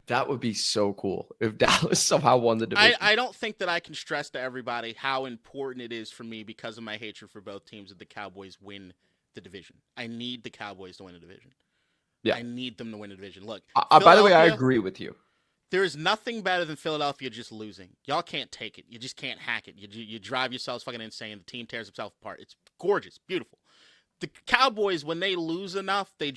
Speaker 2: That would be so cool if Dallas somehow won the division.
Speaker 3: I don't think that I can stress to everybody how important it is for me because of my hatred for both teams that the Cowboys win the division. I need the Cowboys to win the division.
Speaker 2: Yeah.
Speaker 3: I need them to win the division. Look,
Speaker 2: by the way, I agree with you.
Speaker 3: There is nothing better than Philadelphia just losing. Y'all can't take it. You just can't hack it. You drive yourselves fucking insane. The team tears itself apart. It's gorgeous, beautiful. The Cowboys, when they lose enough, the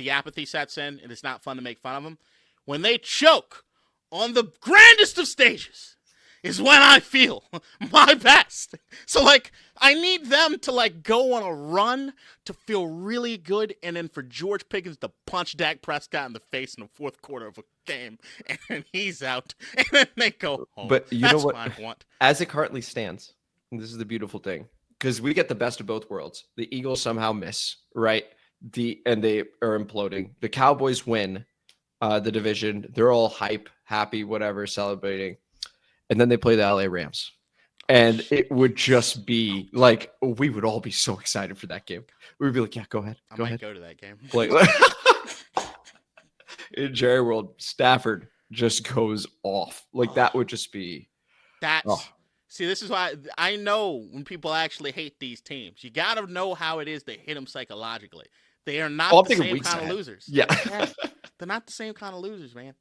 Speaker 3: apathy sets in, and it's not fun to make fun of them. When they choke on the grandest of stages is when I feel my best. So, like, I need them to, like, go on a run to feel really good, and then for George Pickens to punch Dak Prescott in the face in the fourth quarter of a game, and he's out, and then they go home.
Speaker 2: But you know what?
Speaker 3: I want.
Speaker 2: As it currently stands, and this is the beautiful thing, because we get the best of both worlds. The Eagles somehow miss, right? And they are imploding. The Cowboys win the division. They're all hype, happy, whatever, celebrating. And then they play the LA Rams. And it would just be like, we would all be so excited for that game. We would be like, yeah, go ahead.
Speaker 3: I might go to that game.
Speaker 2: Like, in Jerry World, Stafford just goes off. Like, that would just be.
Speaker 3: See, this is why I know when people actually hate these teams. You got to know how it is to hit them psychologically. They are not the same kind of losers.
Speaker 2: Yeah.
Speaker 3: They're not the same kind of losers, man.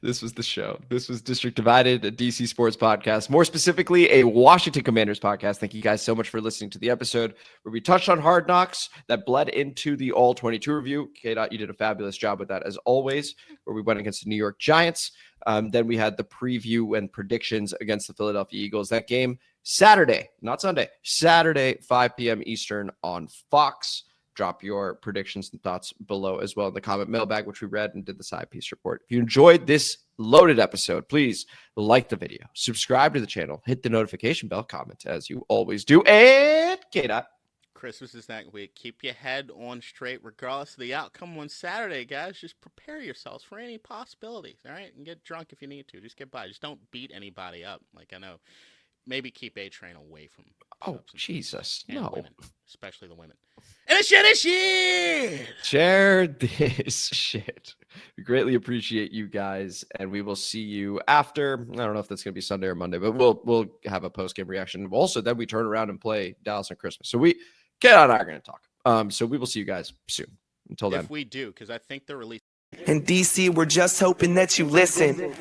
Speaker 2: This was the show. This was District Divided, a DC Sports podcast, more specifically, a Washington Commanders podcast. Thank you guys so much for listening to the episode where we touched on Hard Knocks that bled into the All-22 review. K-Dot, you did a fabulous job with that, as always, where we went against the New York Giants. Then we had the preview and predictions against the Philadelphia Eagles. That game, Saturday, not Sunday, Saturday, 5 p.m. Eastern on Fox. Drop your predictions and thoughts below as well in the comment mailbag, which we read and did the side piece report. If you enjoyed this loaded episode, please like the video, subscribe to the channel, hit the notification bell, comment as you always do, and K-Dot.
Speaker 3: Christmas is that week. Keep your head on straight regardless of the outcome on Saturday, guys. Just prepare yourselves for any possibilities, all right? And get drunk if you need to. Just get by. Just don't beat anybody up. Like, I know. Maybe keep A-Train away from
Speaker 2: Jesus.
Speaker 3: No. Women, especially the women. And share this shit.
Speaker 2: Share this shit. We greatly appreciate you guys, and we will see you after. I don't know if that's going to be Sunday or Monday, but we'll have a post-game reaction. Also, then we turn around and play Dallas on Christmas. So Ken and I are going to talk. So we will see you guys soon. Until then.
Speaker 3: If we do, because I think they're releasing.
Speaker 5: In DC, we're just hoping that you listen.